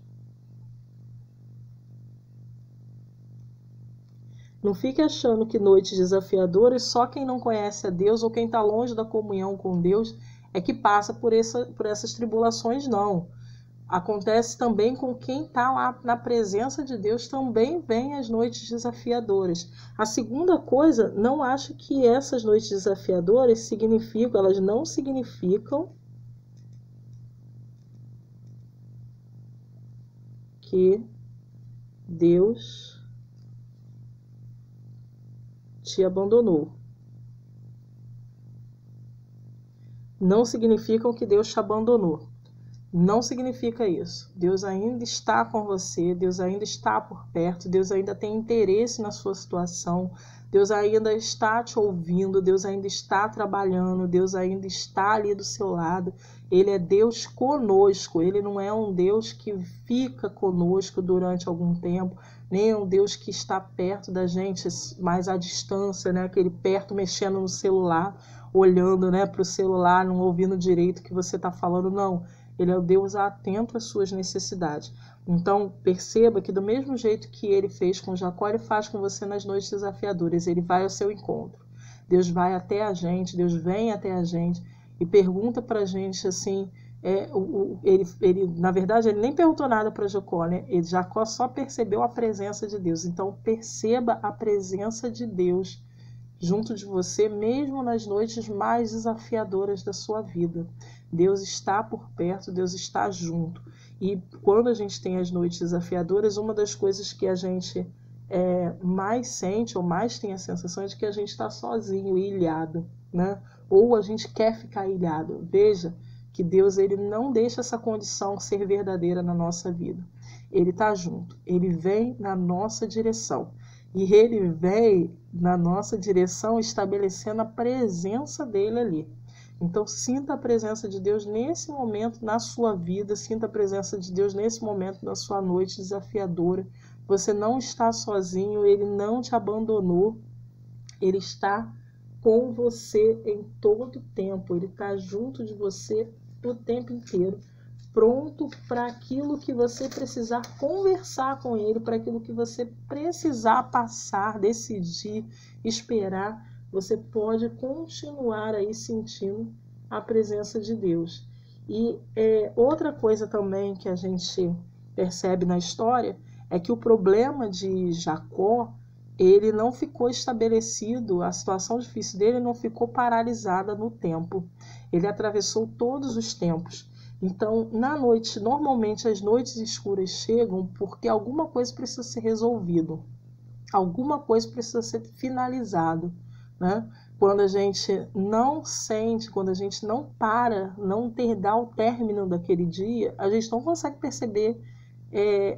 Não fique achando que noites desafiadoras só quem não conhece a Deus ou quem está longe da comunhão com Deus é que passa por essas tribulações, não. Acontece também com quem está lá na presença de Deus, também vem as noites desafiadoras. A segunda coisa, não acho que essas noites desafiadoras elas não significam que Deus te abandonou. Não significam que Deus te abandonou. Não significa isso. Deus ainda está com você, Deus ainda está por perto, Deus ainda tem interesse na sua situação, Deus ainda está te ouvindo, Deus ainda está trabalhando, Deus ainda está ali do seu lado. Ele é Deus conosco, Ele não é um Deus que fica conosco durante algum tempo, nem é um Deus que está perto da gente, mais à distância, né? Aquele perto mexendo no celular, olhando, né, para o celular, não ouvindo direito o que você está falando, não. Ele é o Deus atento às suas necessidades. Então, perceba que do mesmo jeito que ele fez com Jacó, ele faz com você nas noites desafiadoras. Ele vai ao seu encontro. Deus vai até a gente, Deus vem até a gente e pergunta para a gente assim, na verdade, ele nem perguntou nada para Jacó, né? Jacó só percebeu a presença de Deus. Então, perceba a presença de Deus junto de você, mesmo nas noites mais desafiadoras da sua vida. Deus está por perto, Deus está junto. E quando a gente tem as noites desafiadoras, uma das coisas que a gente mais sente ou mais tem a sensação é de que a gente está sozinho, ilhado, né? Ou a gente quer ficar ilhado. Veja que Deus, ele não deixa essa condição ser verdadeira na nossa vida. Ele está junto, ele vem na nossa direção. E ele vem na nossa direção estabelecendo a presença dele ali. Então, sinta a presença de Deus nesse momento na sua vida, sinta a presença de Deus nesse momento na sua noite desafiadora. Você não está sozinho, ele não te abandonou, ele está com você em todo o tempo, ele está junto de você o tempo inteiro, pronto para aquilo que você precisar conversar com ele, para aquilo que você precisar passar, decidir, esperar. você pode continuar aí sentindo a presença de Deus. E outra coisa também que a gente percebe na história é que o problema de Jacó, ele não ficou estabelecido, a situação difícil dele não ficou paralisada no tempo. Ele atravessou todos os tempos. Então, na noite, normalmente as noites escuras chegam porque alguma coisa precisa ser resolvido. Alguma coisa precisa ser finalizado, né? Quando a gente não sente, quando a gente não para, não dá o término daquele dia, a gente não consegue perceber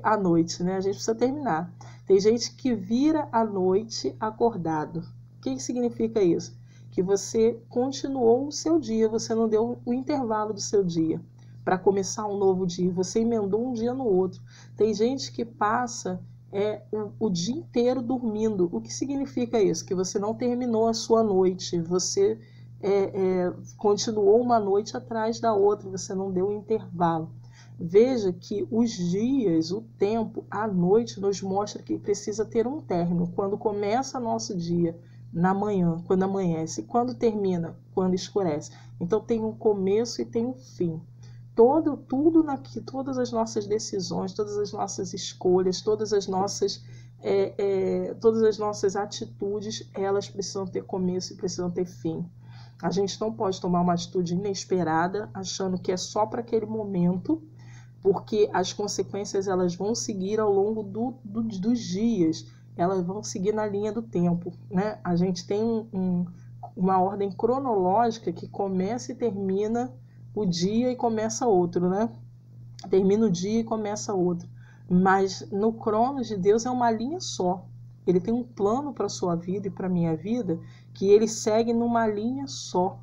a noite, né? A gente precisa terminar. Tem gente que vira a noite acordado. O que significa isso? Que você continuou o seu dia, você não deu o intervalo do seu dia para começar um novo dia, você emendou um dia no outro. Tem gente que passa o dia inteiro dormindo. O que significa isso? Que você não terminou a sua noite, você continuou uma noite atrás da outra, você não deu um intervalo. Veja que os dias, o tempo, a noite nos mostra que precisa ter um término. Quando começa nosso dia, na manhã, quando amanhece, quando termina, quando escurece. Então tem um começo e tem um fim. Todas as nossas decisões, todas as nossas escolhas, todas as nossas atitudes, elas precisam ter começo e precisam ter fim. A gente não pode tomar uma atitude inesperada, achando que é só para aquele momento, porque as consequências elas vão seguir ao longo dos dias, elas vão seguir na linha do tempo, né? A gente tem uma ordem cronológica que começa e termina o dia e começa outro, né? Termina o dia e começa outro. Mas no cronos de Deus é uma linha só. Ele tem um plano para a sua vida e para a minha vida que ele segue numa linha só.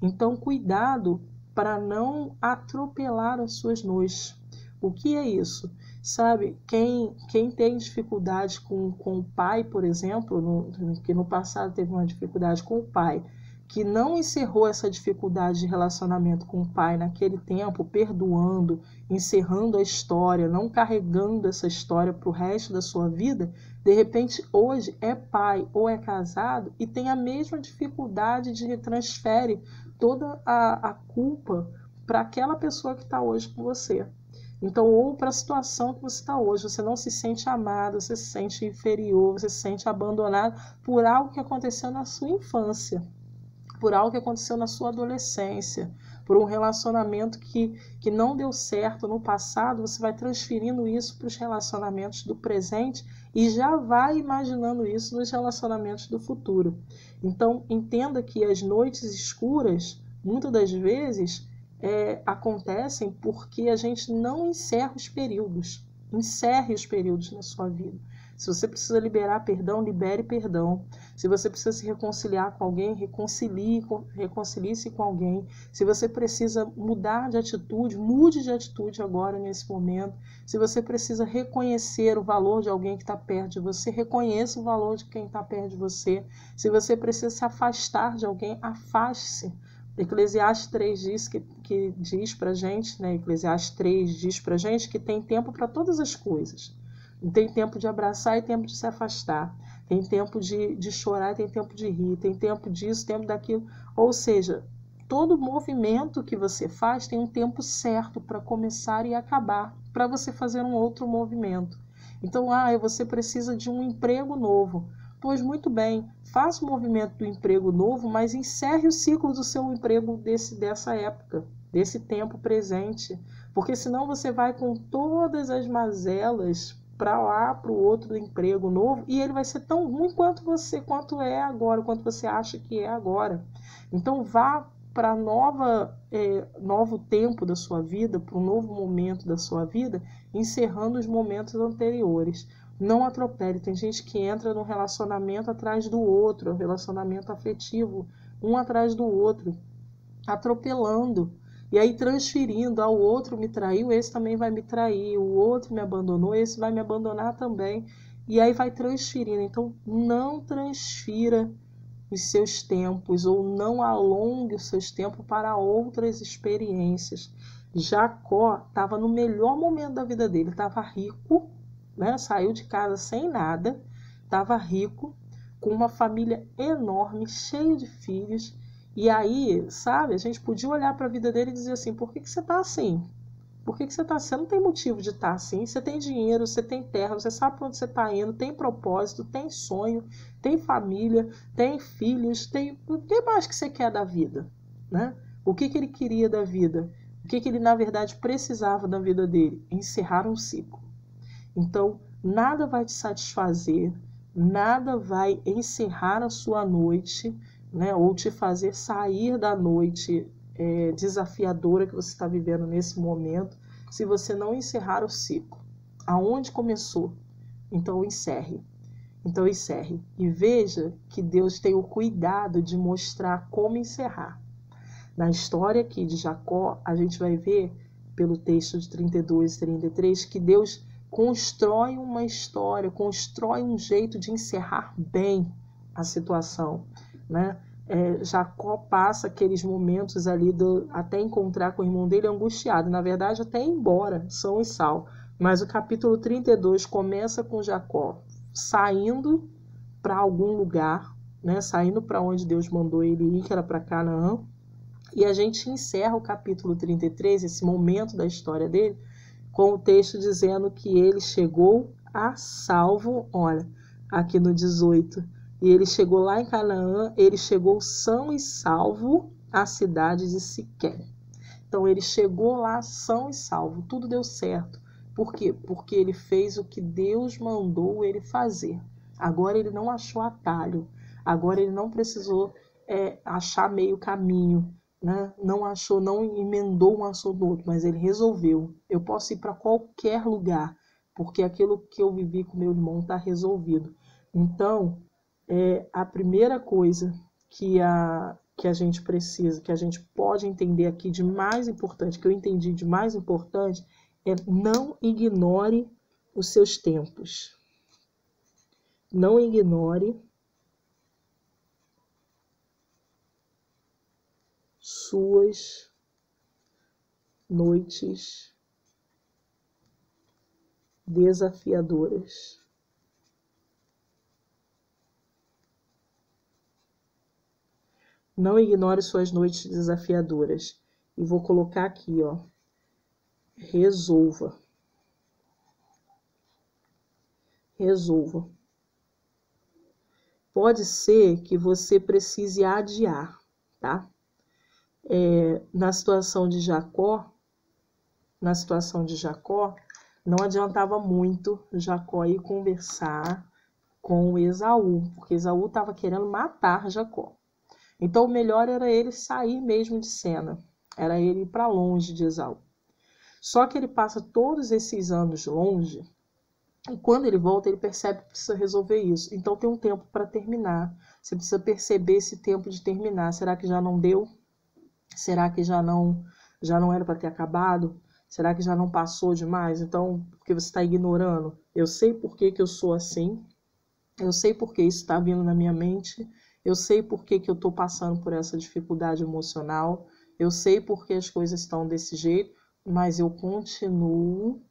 Então, cuidado para não atropelar as suas noites. O que é isso? Sabe, quem tem dificuldade com o pai, por exemplo, que no passado teve uma dificuldade com o pai, que não encerrou essa dificuldade de relacionamento com o pai naquele tempo, perdoando, encerrando a história, não carregando essa história para o resto da sua vida, de repente hoje é pai ou é casado e tem a mesma dificuldade de transfere toda a culpa para aquela pessoa que está hoje com você. Então, ou para a situação que você está hoje, você não se sente amado, você se sente inferior, você se sente abandonado por algo que aconteceu na sua infância, por algo que aconteceu na sua adolescência, por um relacionamento que não deu certo no passado, você vai transferindo isso para os relacionamentos do presente e já vai imaginando isso nos relacionamentos do futuro. Então, entenda que as noites escuras, muitas das vezes, acontecem porque a gente não encerra os períodos. Encerre os períodos na sua vida. Se você precisa liberar perdão, libere perdão. Se você precisa se reconciliar com alguém, reconcilie-se com alguém. Se você precisa mudar de atitude, mude de atitude agora, nesse momento. Se você precisa reconhecer o valor de alguém que está perto de você, reconheça o valor de quem está perto de você. Se você precisa se afastar de alguém, afaste-se. Eclesiastes 3 diz pra gente, né? Eclesiastes 3 diz pra gente que tem tempo para todas as coisas. Tem tempo de abraçar e tempo de se afastar. Tem tempo de chorar e tem tempo de rir. Tem tempo disso, tempo daquilo. Ou seja, todo movimento que você faz tem um tempo certo para começar e acabar, para você fazer um outro movimento. Então, você precisa de um emprego novo. Pois muito bem, faça o movimento do emprego novo, mas encerre o ciclo do seu emprego dessa época, desse tempo presente. Porque senão você vai com todas as mazelas para lá, para o outro emprego novo, e ele vai ser tão ruim quanto é agora, quanto você acha que é agora. Então vá para novo tempo da sua vida, para um novo momento da sua vida, encerrando os momentos anteriores. Não atropele. Tem gente que entra num relacionamento atrás do outro, um relacionamento afetivo, um atrás do outro, atropelando. E aí transferindo, o outro me traiu, esse também vai me trair, o outro me abandonou, esse vai me abandonar também. E aí vai transferindo. Então, não transfira os seus tempos ou não alongue os seus tempos para outras experiências. Jacó estava no melhor momento da vida dele, estava rico, né? Saiu de casa sem nada, estava rico, com uma família enorme, cheia de filhos. E aí, sabe, a gente podia olhar para a vida dele e dizer assim, por que você está assim? Por que você está assim? Você não tem motivo de estar assim. Você tem dinheiro, você tem terra, você sabe para onde você está indo, tem propósito, tem sonho, tem família, tem filhos, tem... O que mais que você quer da vida? Né? O que ele queria da vida? O que ele, na verdade, precisava da vida dele? Encerrar um ciclo. Então, nada vai te satisfazer, nada vai encerrar a sua noite, né? Ou te fazer sair da noite desafiadora que você está vivendo nesse momento, se você não encerrar o ciclo. Aonde começou? Então encerre. Então encerre. E veja que Deus tem o cuidado de mostrar como encerrar. Na história aqui de Jacó, a gente vai ver, pelo texto de 32 e 33, que Deus constrói uma história, constrói um jeito de encerrar bem a situação, né? Jacó passa aqueles momentos ali até encontrar com o irmão dele angustiado, na verdade até ir embora, São e Sal. Mas o capítulo 32 começa com Jacó saindo para algum lugar, né? Saindo para onde Deus mandou ele ir, que era para Canaã, e a gente encerra o capítulo 33, esse momento da história dele, com o texto dizendo que ele chegou a salvo, olha, aqui no 18, e ele chegou lá em Canaã, ele chegou são e salvo à cidade de Siquém. Então ele chegou lá são e salvo, tudo deu certo. Por quê? Porque ele fez o que Deus mandou ele fazer. Agora ele não achou atalho, agora ele não precisou achar meio caminho, né? Não achou, não emendou um assunto no outro, mas ele resolveu. Eu posso ir para qualquer lugar, porque aquilo que eu vivi com meu irmão está resolvido. Então, a primeira coisa que a gente precisa, que a gente pode entender aqui de mais importante, que eu entendi de mais importante, é não ignore os seus tempos. Não ignore suas noites desafiadoras. Não ignore suas noites desafiadoras. E vou colocar aqui, ó. Resolva. Resolva. Pode ser que você precise adiar, tá? Na situação de Jacó, não adiantava muito Jacó ir conversar com Esaú, porque Esaú estava querendo matar Jacó. Então, o melhor era ele sair mesmo de cena, era ele ir para longe de Esaú. Só que ele passa todos esses anos longe, e quando ele volta, ele percebe que precisa resolver isso. Então, tem um tempo para terminar. Você precisa perceber esse tempo de terminar. Será que já não deu? Será que já não era para ter acabado? Será que já não passou demais? Então, porque você está ignorando? Eu sei por que eu sou assim. Eu sei por que isso está vindo na minha mente. Eu sei por que eu estou passando por essa dificuldade emocional. Eu sei por que as coisas estão desse jeito. Mas eu continuo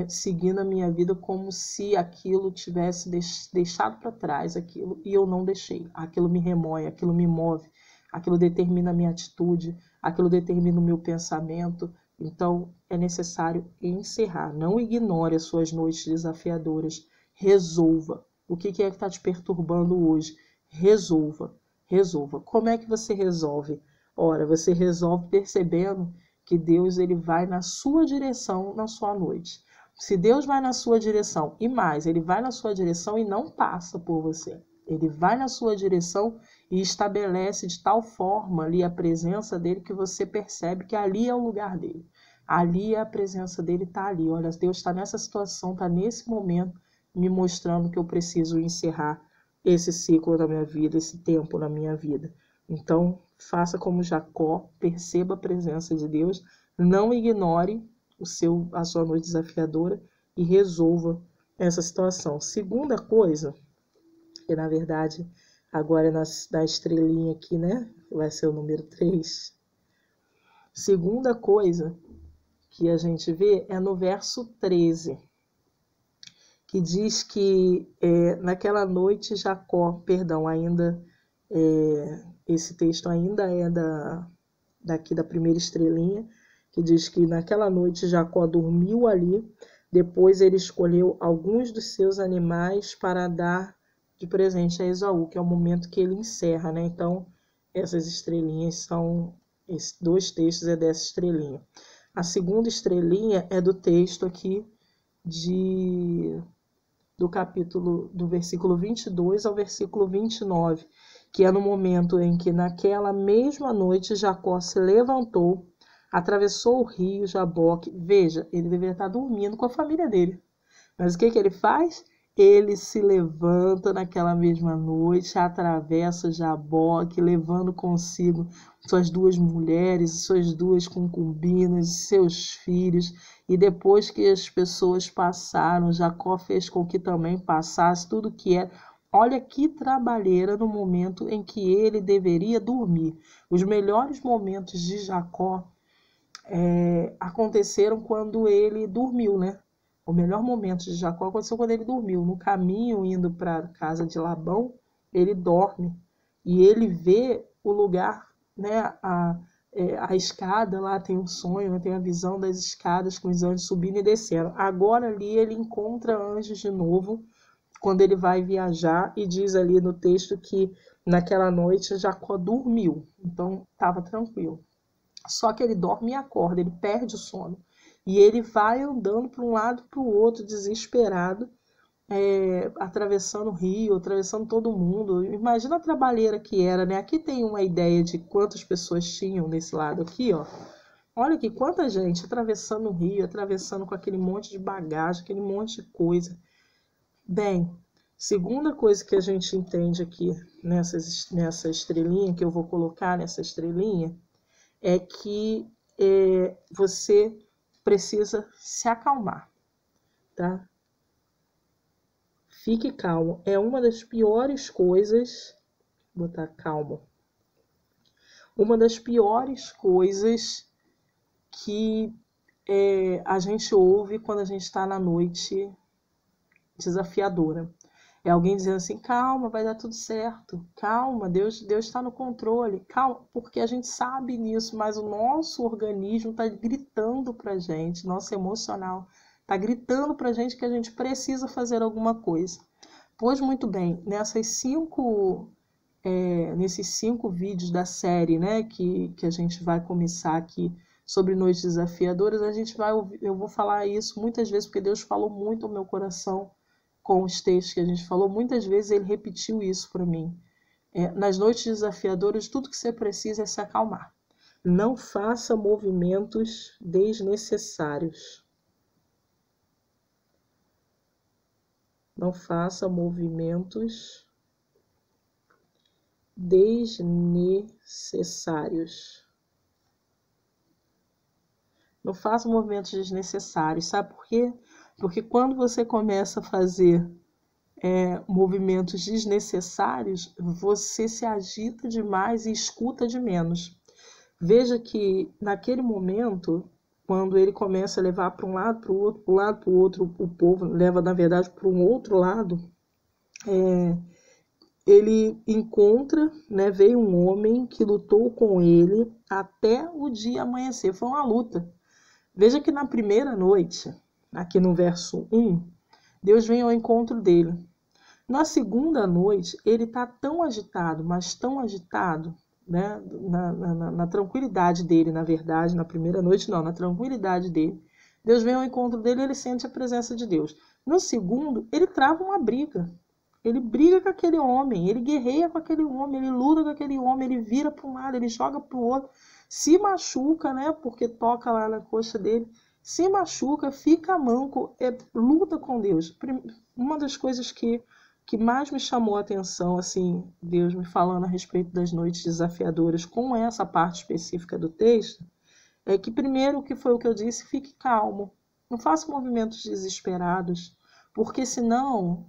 seguindo a minha vida como se aquilo tivesse deixado para trás aquilo, e eu não deixei. Aquilo me remoe, aquilo me move, aquilo determina a minha atitude, aquilo determina o meu pensamento. Então, é necessário encerrar. Não ignore as suas noites desafiadoras. Resolva. O que é que está te perturbando hoje? Resolva. Resolva. Como é que você resolve? Ora, você resolve percebendo que Deus ele vai na sua direção na sua noite. Se Deus vai na sua direção, e mais, ele vai na sua direção e não passa por você. Ele vai na sua direção e estabelece de tal forma ali a presença dele que você percebe que ali é o lugar dele. Ali a presença dele está ali. Olha, Deus está nessa situação, está nesse momento me mostrando que eu preciso encerrar esse ciclo da minha vida, esse tempo na minha vida. Então, faça como Jacó, perceba a presença de Deus, não ignore a sua noite desafiadora e resolva essa situação. Segunda coisa, que na verdade agora é na estrelinha aqui, né? Vai ser o número 3. Segunda coisa que a gente vê é no verso 13, que diz que naquela noite Jacó, perdão, ainda esse texto ainda é daqui da primeira estrelinha, que diz que naquela noite Jacó dormiu ali, depois ele escolheu alguns dos seus animais para dar de presente a Esaú, que é o momento que ele encerra, né? Então, essas estrelinhas são, esses 2 textos é dessa estrelinha. A segunda estrelinha é do texto aqui do capítulo, do versículo 22 ao versículo 29, que é no momento em que naquela mesma noite Jacó se levantou, atravessou o rio Jaboque. Veja, ele deveria estar dormindo com a família dele. Mas o que ele faz? Ele se levanta naquela mesma noite, atravessa o Jaboque, levando consigo suas 2 mulheres, suas 2 concubinas, seus filhos. E depois que as pessoas passaram, Jacó fez com que também passasse tudo que era. Olha que trabalheira no momento em que ele deveria dormir. Os melhores momentos de Jacó aconteceram quando ele dormiu, né? O melhor momento de Jacó aconteceu quando ele dormiu. No caminho, indo para a casa de Labão, ele dorme e ele vê o lugar, né? A escada lá, tem um sonho, tem a visão das escadas com os anjos subindo e descendo. Agora ali ele encontra anjos de novo, quando ele vai viajar, e diz ali no texto que naquela noite Jacó dormiu, então estava tranquilo. Só que ele dorme e acorda, ele perde o sono. E ele vai andando para um lado e para o outro, desesperado, atravessando o rio, atravessando todo mundo. Imagina a trabalheira que era, né? Aqui tem uma ideia de quantas pessoas tinham nesse lado aqui, ó. Olha aqui, quanta gente atravessando o rio, atravessando com aquele monte de bagagem, aquele monte de coisa. Bem, segunda coisa que a gente entende aqui nessa estrelinha, que eu vou colocar nessa estrelinha, é que você precisa se acalmar, tá? Fique calmo. É uma das piores coisas, vou botar calmo. Uma das piores coisas que a gente ouve quando a gente está na noite desafiadora. É alguém dizendo assim, calma, vai dar tudo certo, calma, Deus está no controle, calma, porque a gente sabe nisso, mas o nosso organismo está gritando para a gente, nosso emocional está gritando para a gente que a gente precisa fazer alguma coisa. Pois muito bem, nesses 5 vídeos da série, né, que a gente vai começar aqui sobre noites desafiadoras, eu vou falar isso muitas vezes, porque Deus falou muito ao meu coração com os textos que a gente falou, muitas vezes ele repetiu isso para mim. Nas noites desafiadoras, tudo que você precisa é se acalmar. Não faça movimentos desnecessários. Não faça movimentos desnecessários. Não faça movimentos desnecessários. Sabe por quê? Porque quando você começa a fazer movimentos desnecessários, você se agita demais e escuta de menos. Veja que naquele momento, quando ele começa a levar para um lado, para o outro, para um lado, para o outro, o povo leva, na verdade, para um outro lado, ele encontra, né, veio um homem que lutou com ele até o dia amanhecer. Foi uma luta. Veja que na primeira noite, aqui no verso 1, Deus vem ao encontro dele. Na segunda noite, ele está tão agitado, mas tão agitado, né? Na tranquilidade dele, na verdade, na primeira noite não, na tranquilidade dele. Deus vem ao encontro dele e ele sente a presença de Deus. No segundo, ele trava uma briga. Ele briga com aquele homem, ele guerreia com aquele homem, ele luta com aquele homem, ele vira para um lado, ele joga para o outro, se machuca, né? Porque toca lá na coxa dele, se machuca, fica manco, luta com Deus. Uma das coisas que mais me chamou a atenção, assim, Deus me falando a respeito das noites desafiadoras com essa parte específica do texto, é que primeiro, que foi o que eu disse, fique calmo, não faça movimentos desesperados, porque senão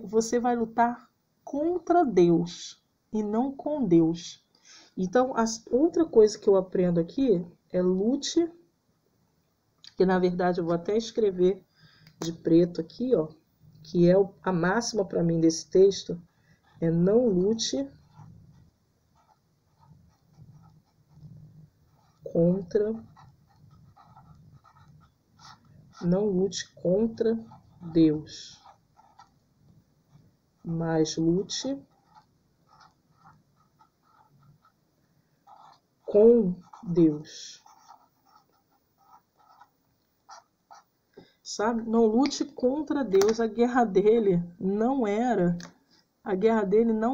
você vai lutar contra Deus e não com Deus. Então, outra coisa que eu aprendo aqui é lute, que na verdade eu vou até escrever de preto aqui, ó. que é a máxima para mim desse texto, é não lute contra Deus, mas lute com Deus. Sabe? Não lute contra Deus. A guerra dele não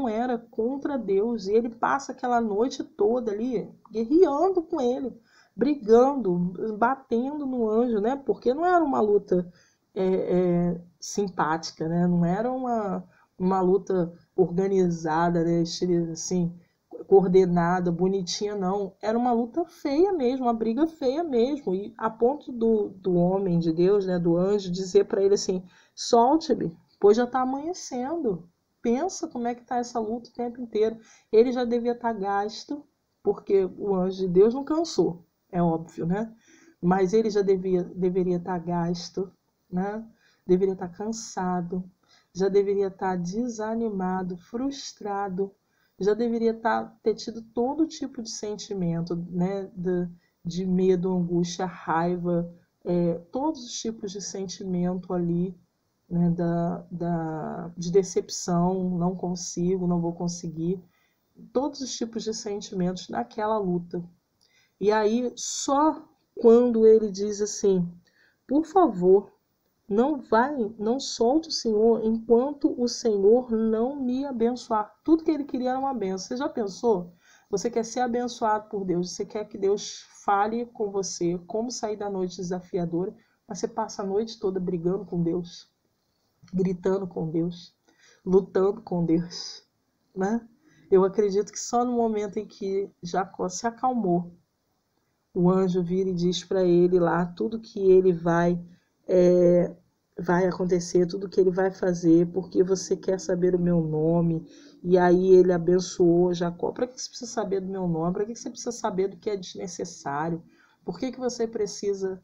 era contra Deus. E ele passa aquela noite toda ali guerreando com ele, brigando, batendo no anjo, né? Porque não era uma luta simpática, né? Não era uma luta organizada, né? Assim, coordenada, bonitinha, não. Era uma luta feia mesmo, uma briga feia mesmo. E a ponto do homem de Deus, né? Do anjo, dizer para ele assim: solte-me, pois já está amanhecendo. Pensa como é que está essa luta o tempo inteiro. Ele já devia estar gasto, porque o anjo de Deus não cansou, é óbvio, né? Mas ele já deveria estar gasto, né? Deveria estar cansado, já deveria estar desanimado, frustrado, já deveria ter tido todo tipo de sentimento, né? De medo, angústia, raiva, todos os tipos de sentimento ali, né? De decepção, não consigo, não vou conseguir, todos os tipos de sentimentos naquela luta. E aí, só quando ele diz assim: por favor, não solte o Senhor enquanto o Senhor não me abençoar. Tudo que ele queria era uma benção. Você já pensou? Você quer ser abençoado por Deus, você quer que Deus fale com você como sair da noite desafiadora, mas você passa a noite toda brigando com Deus, gritando com Deus, lutando com Deus, né? Eu acredito que só no momento em que Jacó se acalmou, o anjo vira e diz para ele lá tudo que ele vai acontecer, tudo que ele vai fazer, porque você quer saber o meu nome. E aí ele abençoou Jacó. Para que você precisa saber do meu nome? Para que você precisa saber do que é desnecessário? Por que você precisa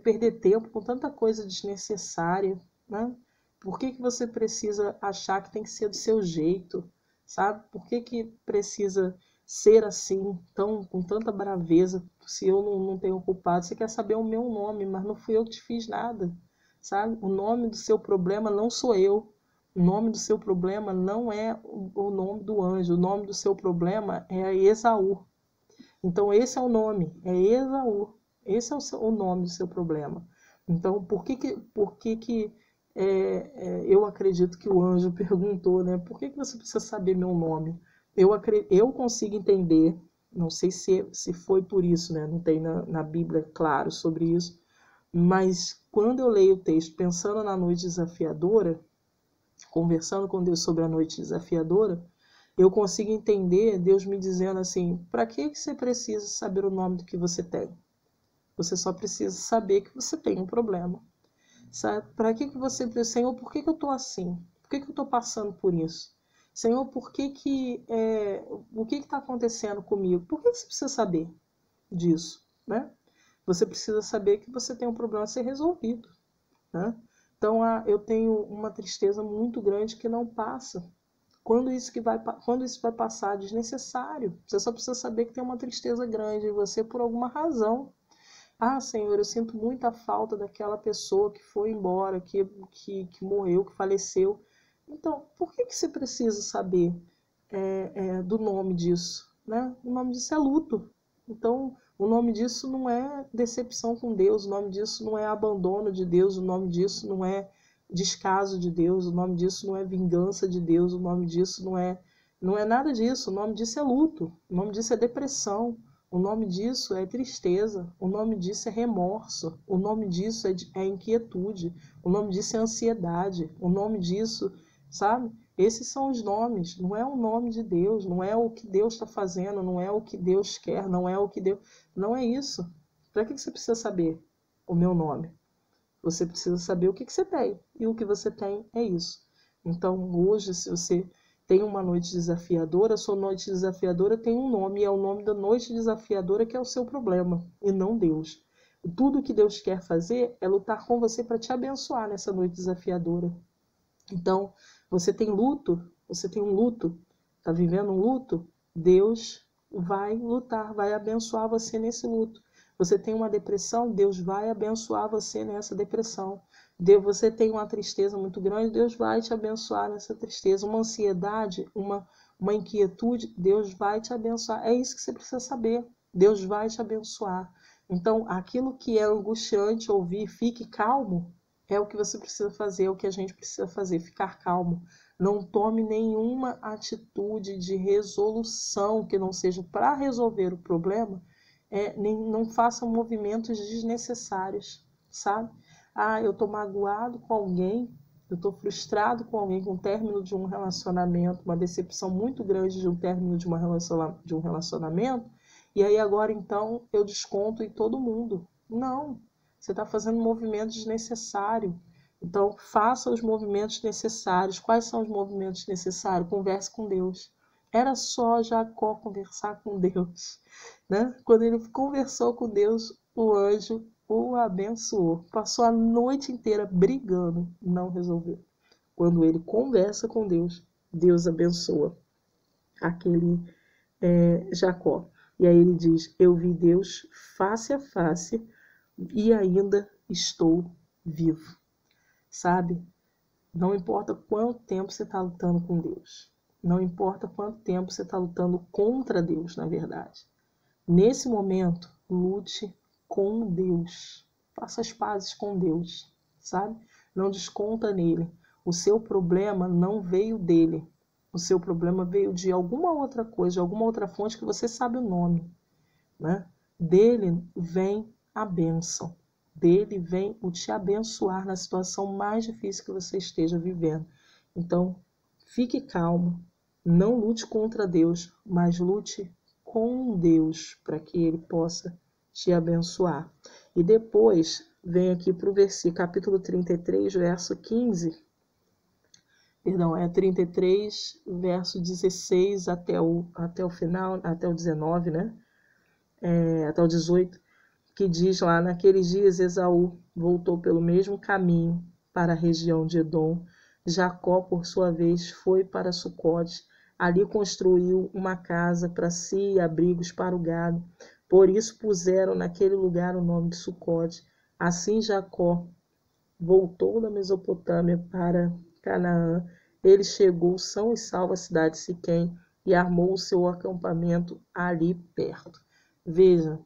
perder tempo com tanta coisa desnecessária, né? Por que você precisa achar que tem que ser do seu jeito, sabe? Por que precisa ser assim, com tanta braveza, se eu não tenho culpado? Você quer saber o meu nome, mas não fui eu que te fiz nada, sabe? O nome do seu problema não sou eu. O nome do seu problema não é o nome do anjo. O nome do seu problema é Esaú. Então esse é o nome, é Esaú. Esse é o nome do seu problema. Então por que eu acredito que o anjo perguntou, né? Por que você precisa saber meu nome? Eu consigo entender, não sei se foi por isso, né? Não tem na Bíblia claro sobre isso, mas quando eu leio o texto pensando na noite desafiadora, conversando com Deus sobre a noite desafiadora, eu consigo entender Deus me dizendo assim: para que você precisa saber o nome do que você tem? Você só precisa saber que você tem um problema. Para que você precisa? Senhor, por que eu estou assim? Por que eu estou passando por isso? Senhor, o que está acontecendo comigo? Por que você precisa saber disso, né? Você precisa saber que você tem um problema a ser resolvido, né? Então, eu tenho uma tristeza muito grande que não passa. Quando isso vai passar? Desnecessário. Você só precisa saber que tem uma tristeza grande em você por alguma razão. Ah, Senhor, eu sinto muita falta daquela pessoa que foi embora, que morreu, que faleceu. Então, por que você precisa saber do nome disso, né? O nome disso é luto. Então, o nome disso não é decepção com Deus, o nome disso não é abandono de Deus, o nome disso não é descaso de Deus, o nome disso não é vingança de Deus, o nome disso não é nada disso, o nome disso é luto, o nome disso é depressão, o nome disso é tristeza, o nome disso é remorso, o nome disso é inquietude, o nome disso é ansiedade, o nome disso, sabe? Esses são os nomes, não é o nome de Deus, não é o que Deus está fazendo, não é o que Deus quer, não é o que Deus... Não é isso. Para que você precisa saber o meu nome? Você precisa saber o que você tem, e o que você tem é isso. Então, hoje, se você tem uma noite desafiadora, a sua noite desafiadora tem um nome, e é o nome da noite desafiadora que é o seu problema, e não Deus. Tudo que Deus quer fazer é lutar com você para te abençoar nessa noite desafiadora. Então, você tem luto, você tem um luto, está vivendo um luto, Deus vai lutar, vai abençoar você nesse luto. Você tem uma depressão, Deus vai abençoar você nessa depressão. Você tem uma tristeza muito grande, Deus vai te abençoar nessa tristeza. Uma ansiedade, uma inquietude, Deus vai te abençoar. É isso que você precisa saber. Deus vai te abençoar. Então, aquilo que é angustiante ouvir, fique calmo, é o que você precisa fazer, é o que a gente precisa fazer, ficar calmo. Não tome nenhuma atitude de resolução que não seja para resolver o problema, não faça movimentos desnecessários, sabe? Eu estou magoado com alguém, eu estou frustrado com alguém, com o término de um relacionamento, uma decepção muito grande de um término de um relacionamento, e aí agora então eu desconto em todo mundo. Não, você está fazendo um movimento desnecessário. Então, faça os movimentos necessários. Quais são os movimentos necessários? Converse com Deus. Era só Jacó conversar com Deus, né? Quando ele conversou com Deus, o anjo o abençoou. Passou a noite inteira brigando, não resolveu. Quando ele conversa com Deus, Deus abençoa aquele Jacó. E aí ele diz, eu vi Deus face a face e ainda estou vivo. Sabe? Não importa quanto tempo você está lutando com Deus. Não importa quanto tempo você está lutando contra Deus, na verdade. Nesse momento, lute com Deus. Faça as pazes com Deus, sabe? Não desconta nele. O seu problema não veio dele. O seu problema veio de alguma outra coisa, de alguma outra fonte que você sabe o nome, né? Dele vem a bênção. Dele vem o te abençoar na situação mais difícil que você esteja vivendo. Então, fique calmo, não lute contra Deus, mas lute com Deus para que Ele possa te abençoar. E depois, vem aqui para o capítulo 33, verso 15. Perdão, é 33, verso 16 até o final, até o 19, né? Até o 18. Que diz lá, naqueles dias Esaú voltou pelo mesmo caminho para a região de Edom. Jacó, por sua vez, foi para Sucote. Ali construiu uma casa para si e abrigos para o gado. Por isso puseram naquele lugar o nome de Sucote. Assim Jacó voltou da Mesopotâmia para Canaã. Ele chegou são e salvo à cidade de Siquém e armou o seu acampamento ali perto. Veja,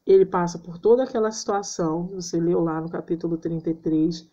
ele passa por toda aquela situação, você leu lá no capítulo 33,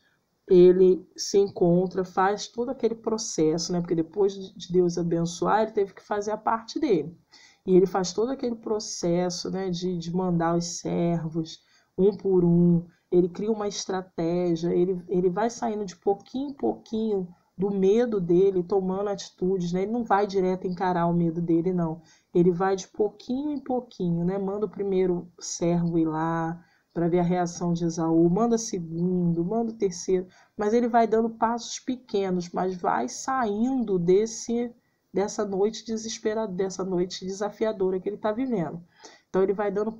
ele se encontra, faz todo aquele processo, né? Porque depois de Deus abençoar, ele teve que fazer a parte dele. E ele faz todo aquele processo, né, de mandar os servos, um por um, ele cria uma estratégia, ele vai saindo de pouquinho em pouquinho do medo dele, tomando atitudes, né? Ele não vai direto encarar o medo dele, não. Ele vai de pouquinho em pouquinho, né? Manda o primeiro servo ir lá para ver a reação de Esaú, manda o segundo, manda o terceiro, mas ele vai dando passos pequenos, mas vai saindo dessa noite desesperada, dessa noite desafiadora que ele está vivendo. Então ele vai dando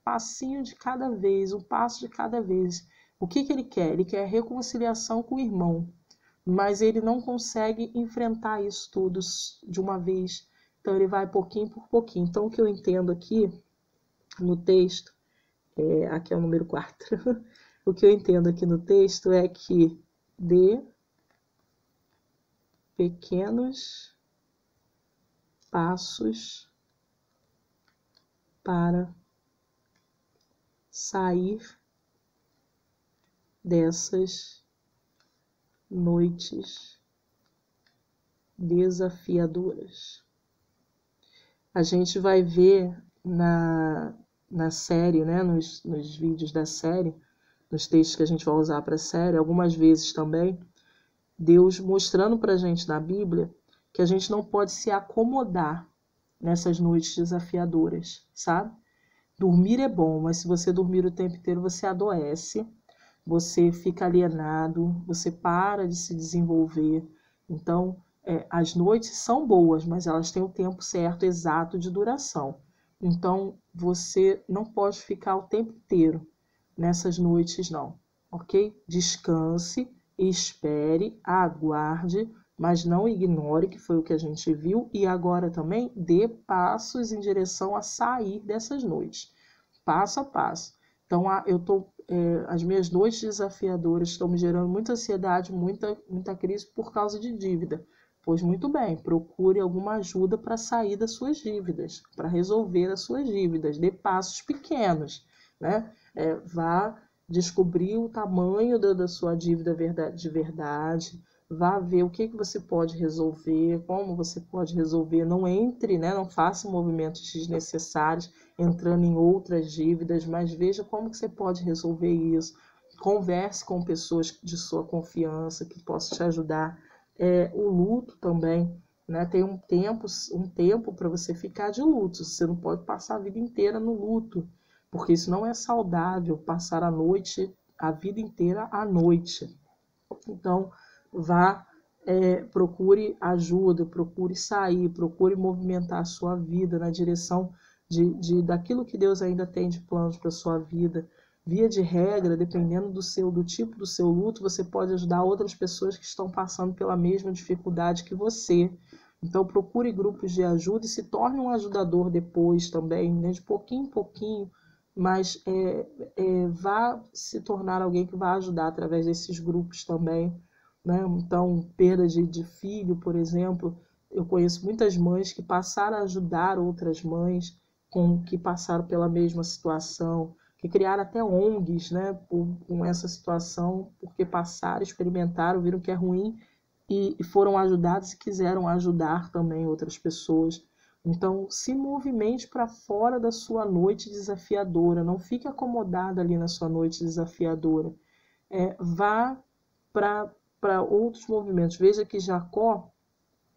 passinho de cada vez, um passo de cada vez. O que ele quer? Ele quer reconciliação com o irmão, mas ele não consegue enfrentar isso tudo de uma vez. Então ele vai pouquinho por pouquinho. Então o que eu entendo aqui no texto, aqui é o número 4, o que eu entendo aqui no texto é que dê pequenos passos para sair dessas noites desafiadoras. A gente vai ver na série, né, nos vídeos da série, nos textos que a gente vai usar para a série, algumas vezes também, Deus mostrando para a gente na Bíblia que a gente não pode se acomodar nessas noites desafiadoras, sabe? Dormir é bom, mas se você dormir o tempo inteiro, você adoece, você fica alienado, você para de se desenvolver. Então, as noites são boas, mas elas têm o tempo certo, exato de duração. Então, você não pode ficar o tempo inteiro nessas noites, não, ok? Descanse espere, aguarde, mas não ignore, que foi o que a gente viu, e agora também dê passos em direção a sair dessas noites, passo a passo. Então, as minhas noites desafiadoras estão me gerando muita ansiedade, muita crise por causa de dívida. Pois muito bem, procure alguma ajuda para sair das suas dívidas, para resolver as suas dívidas, dê passos pequenos, né? Vá descobrir o tamanho da sua dívida de verdade, vá ver o que você pode resolver, como você pode resolver, não entre, né? Não faça movimentos desnecessários, entrando em outras dívidas, mas veja como que você pode resolver isso, converse com pessoas de sua confiança que possam te ajudar. O luto também, né? Tem um tempo para você ficar de luto. Você não pode passar a vida inteira no luto, porque isso não é saudável, passar a vida inteira à noite. Então, procure ajuda, procure sair, procure movimentar a sua vida na direção daquilo que Deus ainda tem de planos para a sua vida. Via de regra, dependendo do tipo do seu luto, você pode ajudar outras pessoas que estão passando pela mesma dificuldade que você. Então, procure grupos de ajuda e se torne um ajudador depois também, né? De pouquinho em pouquinho, mas vá se tornar alguém que vai ajudar através desses grupos também, né? Então, perda de filho, por exemplo, eu conheço muitas mães que passaram a ajudar outras mães que passaram pela mesma situação, que criaram até ONGs, né, com essa situação, porque passaram, experimentaram, viram que é ruim e foram ajudados e quiseram ajudar também outras pessoas. Então, se movimente para fora da sua noite desafiadora, não fique acomodado ali na sua noite desafiadora. Vá para outros movimentos. Veja que Jacó,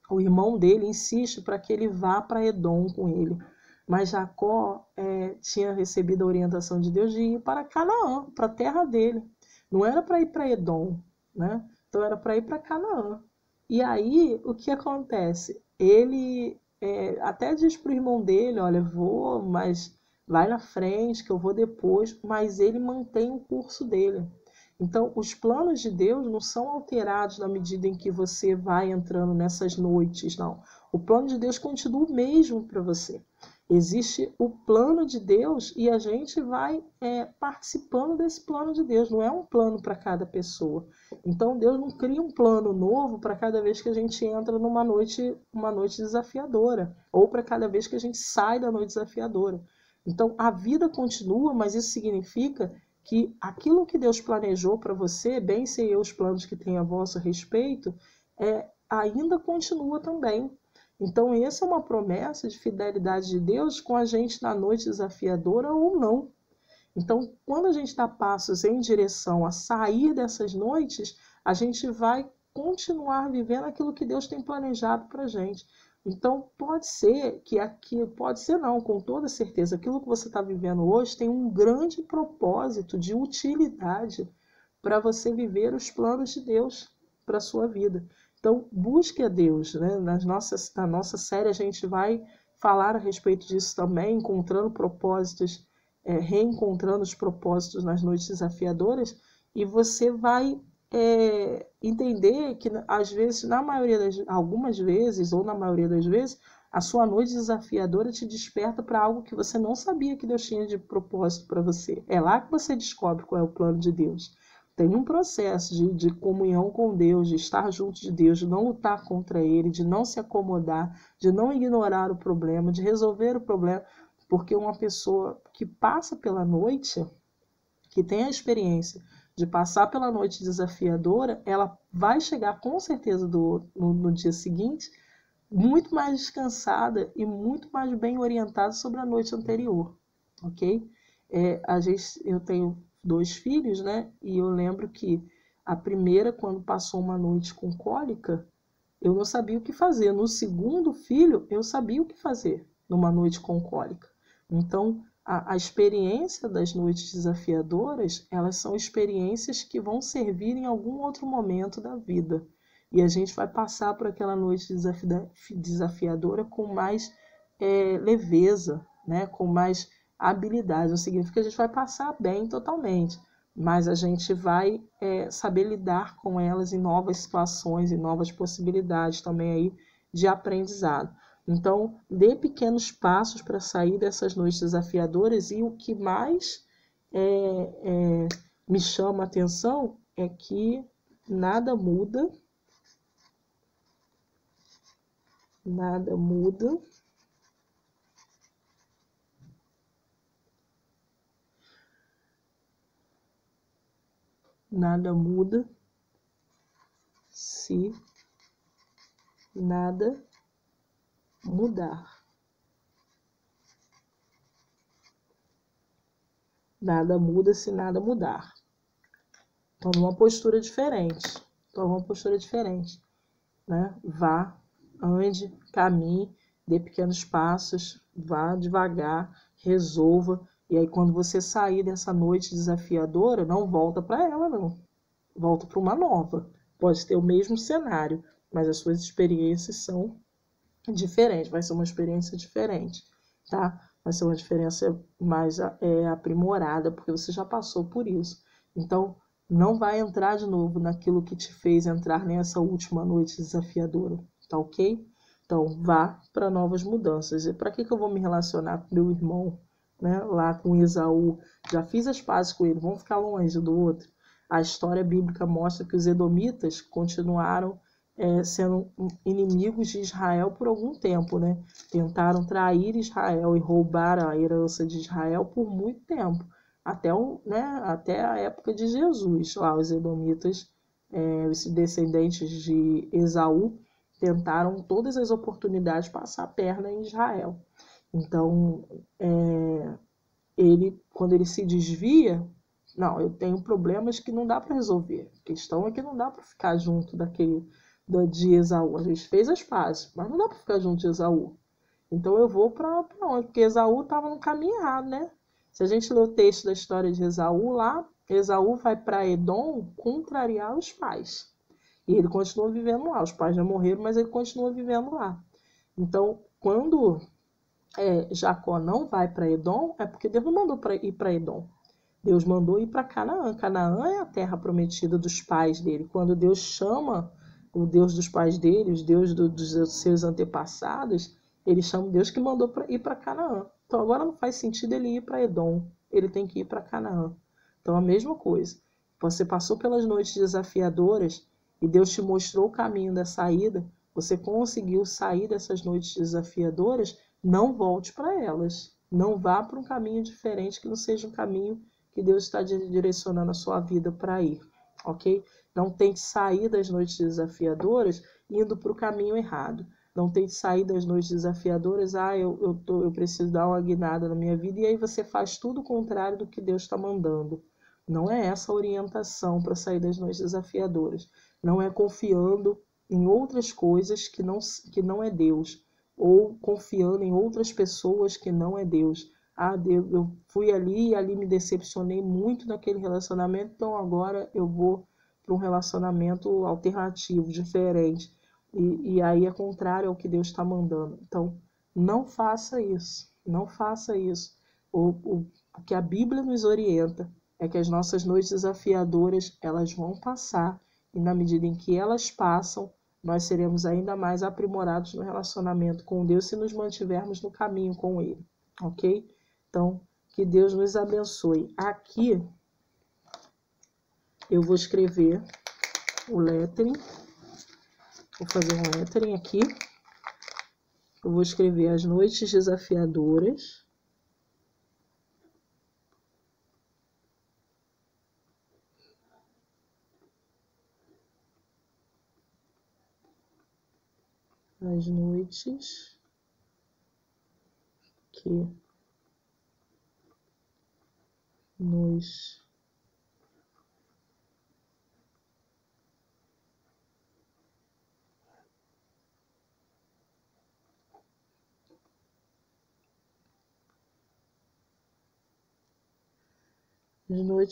o irmão dele, insiste para que ele vá para Edom com ele. Mas Jacó tinha recebido a orientação de Deus de ir para Canaã, para a terra dele. Não era para ir para Edom, né? Então era para ir para Canaã. E aí, o que acontece? Ele até diz para o irmão dele, olha, vou, mas vai na frente, que eu vou depois. Mas ele mantém o curso dele. Então, os planos de Deus não são alterados na medida em que você vai entrando nessas noites, não. O plano de Deus continua o mesmo para você. Existe o plano de Deus e a gente vai participando desse plano de Deus. Não é um plano para cada pessoa. Então, Deus não cria um plano novo para cada vez que a gente entra numa noite desafiadora, ou para cada vez que a gente sai da noite desafiadora. Então, a vida continua, mas isso significa que aquilo que Deus planejou para você, bem sei eu os planos que tem a vosso respeito, ainda continua também. Então, essa é uma promessa de fidelidade de Deus com a gente na noite desafiadora ou não. Então, quando a gente dá passos em direção a sair dessas noites, a gente vai continuar vivendo aquilo que Deus tem planejado para a gente. Então, pode ser pode ser não, com toda certeza, aquilo que você está vivendo hoje tem um grande propósito de utilidade para você viver os planos de Deus para a sua vida. Então, busque a Deus, né? Na nossa série a gente vai falar a respeito disso também, encontrando propósitos, reencontrando os propósitos nas noites desafiadoras, e você vai entender que, às vezes, algumas vezes, ou na maioria das vezes, a sua noite desafiadora te desperta para algo que você não sabia que Deus tinha de propósito para você. É lá que você descobre qual é o plano de Deus. Tem um processo de comunhão com Deus, de estar junto de Deus, de não lutar contra Ele, de não se acomodar, de não ignorar o problema, de resolver o problema, porque uma pessoa que passa pela noite, que tem a experiência de passar pela noite desafiadora, ela vai chegar com certeza no dia seguinte muito mais descansada e muito mais bem orientada sobre a noite anterior, ok? Eu tenho 2 filhos, né? E eu lembro que a primeira, quando passou uma noite com cólica, eu não sabia o que fazer. No segundo filho, eu sabia o que fazer numa noite com cólica. Então, a experiência das noites desafiadoras, elas são experiências que vão servir em algum outro momento da vida. E a gente vai passar por aquela noite desafiadora com mais leveza, né? Com mais habilidade. Não significa que a gente vai passar bem totalmente, mas a gente vai saber lidar com elas em novas situações, em novas possibilidades também aí de aprendizado. Então, dê pequenos passos para sair dessas noites desafiadoras, e o que mais me chama a atenção é que nada muda, nada muda se nada mudar. Nada muda se nada mudar. Toma uma postura diferente. Toma uma postura diferente, né? Vá, ande, caminhe, dê pequenos passos, vá devagar, resolva. E aí, quando você sair dessa noite desafiadora, não volta para ela, não. Volta para uma nova. Pode ter o mesmo cenário, mas as suas experiências são diferentes. Vai ser uma experiência diferente, tá? Vai ser uma diferença mais aprimorada, porque você já passou por isso. Então, não vai entrar de novo naquilo que te fez entrar nessa última noite desafiadora, tá ok? Então, vá para novas mudanças. E para que eu vou me relacionar com meu irmão, né? Lá com Esaú? Já fiz as pazes com ele, vamos ficar longe do outro. A história bíblica mostra que os edomitas continuaram sendo inimigos de Israel por algum tempo, né? Tentaram trair Israel e roubar a herança de Israel por muito tempo, até a época de Jesus. Lá os edomitas, os descendentes de Esaú, tentaram todas as oportunidades de passar a perna em Israel. Então, quando ele se desvia, não, eu tenho problemas que não dá para resolver. A questão é que não dá para ficar junto de Esaú. A gente fez as pazes, mas não dá para ficar junto de Esaú. Então eu vou para onde? Porque Esaú estava no caminho errado, né? Se a gente ler o texto da história de Esaú lá, Esaú vai para Edom contrariar os pais. E ele continua vivendo lá. Os pais já morreram, mas ele continua vivendo lá. Então, quando Jacó não vai para Edom, é porque Deus não mandou ir para Edom. Deus mandou ir para Canaã. Canaã é a terra prometida dos pais dele. Quando Deus chama o Deus dos pais dele, os Deus dos seus antepassados, ele chama o Deus que mandou ir para Canaã. Então agora não faz sentido ele ir para Edom. Ele tem que ir para Canaã. Então a mesma coisa. Você passou pelas noites desafiadoras e Deus te mostrou o caminho da saída. Você conseguiu sair dessas noites desafiadoras, não volte para elas. Não vá para um caminho diferente que não seja um caminho que Deus está direcionando a sua vida para ir, ok? Não tente sair das noites desafiadoras indo para o caminho errado. Não tente sair das noites desafiadoras, eu preciso dar uma guinada na minha vida, e aí você faz tudo o contrário do que Deus está mandando. Não é essa a orientação para sair das noites desafiadoras. Não é confiando em outras coisas que não é Deus, ou confiando em outras pessoas que não é Deus. Deus, eu fui ali e ali me decepcionei muito naquele relacionamento, então agora eu vou para um relacionamento alternativo, diferente. E aí é contrário ao que Deus está mandando. Então, não faça isso. Não faça isso. O que a Bíblia nos orienta é que as nossas noites desafiadoras, elas vão passar, e na medida em que elas passam, nós seremos ainda mais aprimorados no relacionamento com Deus se nos mantivermos no caminho com Ele, ok? Então, que Deus nos abençoe. Aqui, eu vou escrever o lettering. Vou fazer um lettering aqui. Eu vou escrever as noites desafiadoras. As noites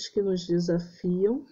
que nos desafiam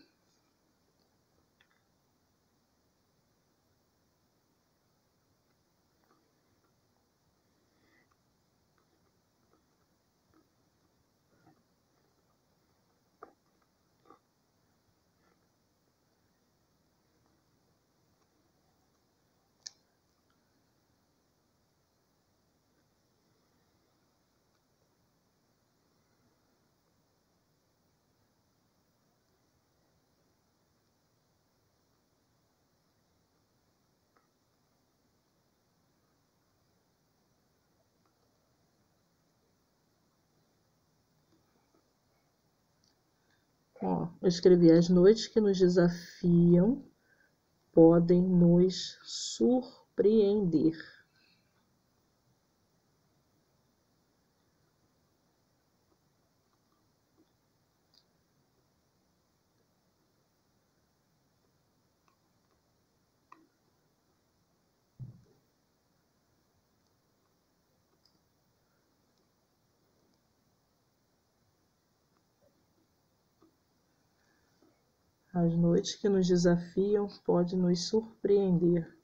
Ó, eu escrevi: as noites que nos desafiam podem nos surpreender. As noites que nos desafiam podem nos surpreender.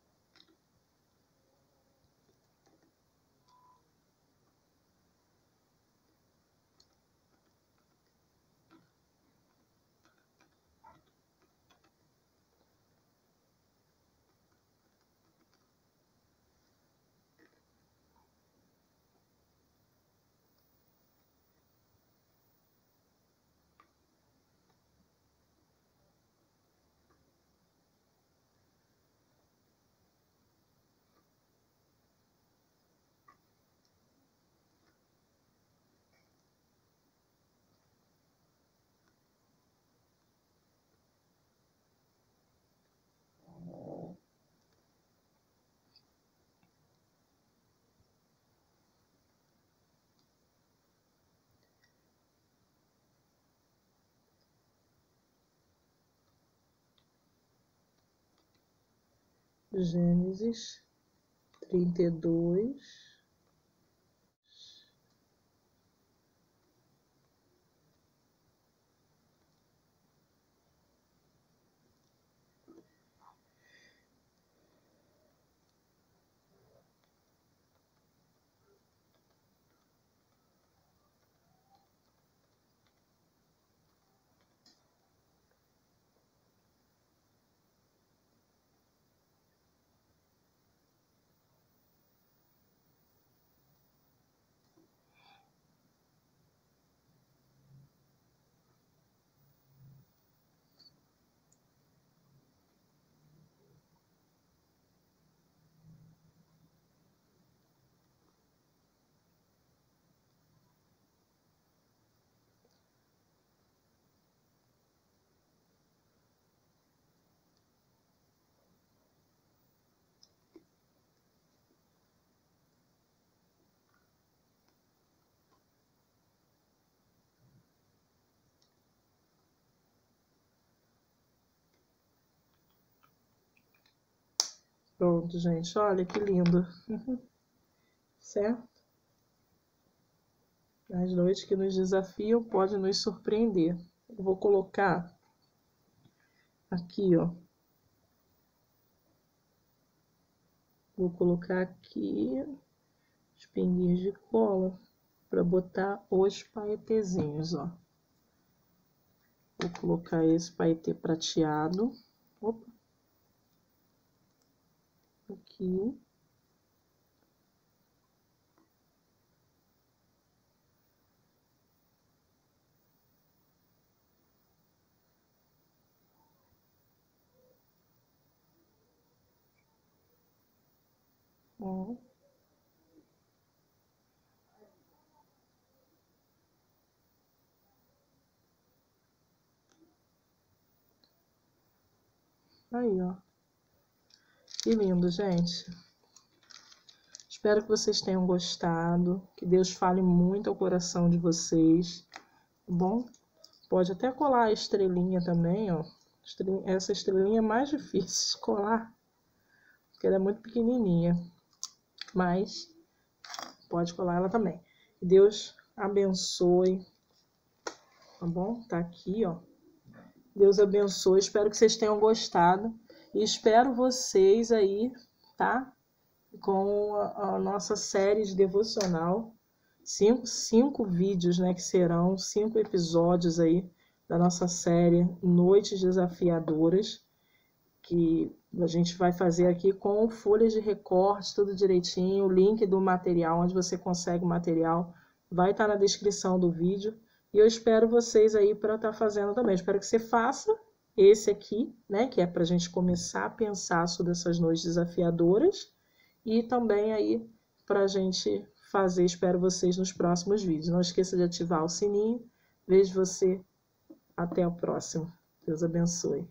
Gênesis 32. Pronto, gente, olha que lindo. Certo? As noites que nos desafiam podem nos surpreender. Eu vou colocar aqui, ó. Vou colocar aqui os pinguinhos de cola para botar os paetezinhos, ó. Vou colocar esse paetê prateado. Opa. Aqui. Ó. Aí, ó. Que lindo, gente. Espero que vocês tenham gostado. Que Deus fale muito ao coração de vocês. Tá bom? Pode até colar a estrelinha também, ó. Essa estrelinha é mais difícil de colar, porque ela é muito pequenininha. Mas pode colar ela também. Que Deus abençoe. Tá bom? Tá aqui, ó. Deus abençoe. Espero que vocês tenham gostado. E espero vocês aí, tá? Com a nossa série de devocional. Cinco vídeos, né? Que serão 5 episódios aí da nossa série Noites Desafiadoras. Que a gente vai fazer aqui com folhas de recorte, tudo direitinho. O link do material, onde você consegue o material, vai estar na descrição do vídeo. E eu espero vocês aí para estar fazendo também. Espero que você faça esse aqui, né? Que é para a gente começar a pensar sobre essas noites desafiadoras. E também aí para a gente fazer, espero vocês nos próximos vídeos. Não esqueça de ativar o sininho. Vejo você Até o próximo. Deus abençoe.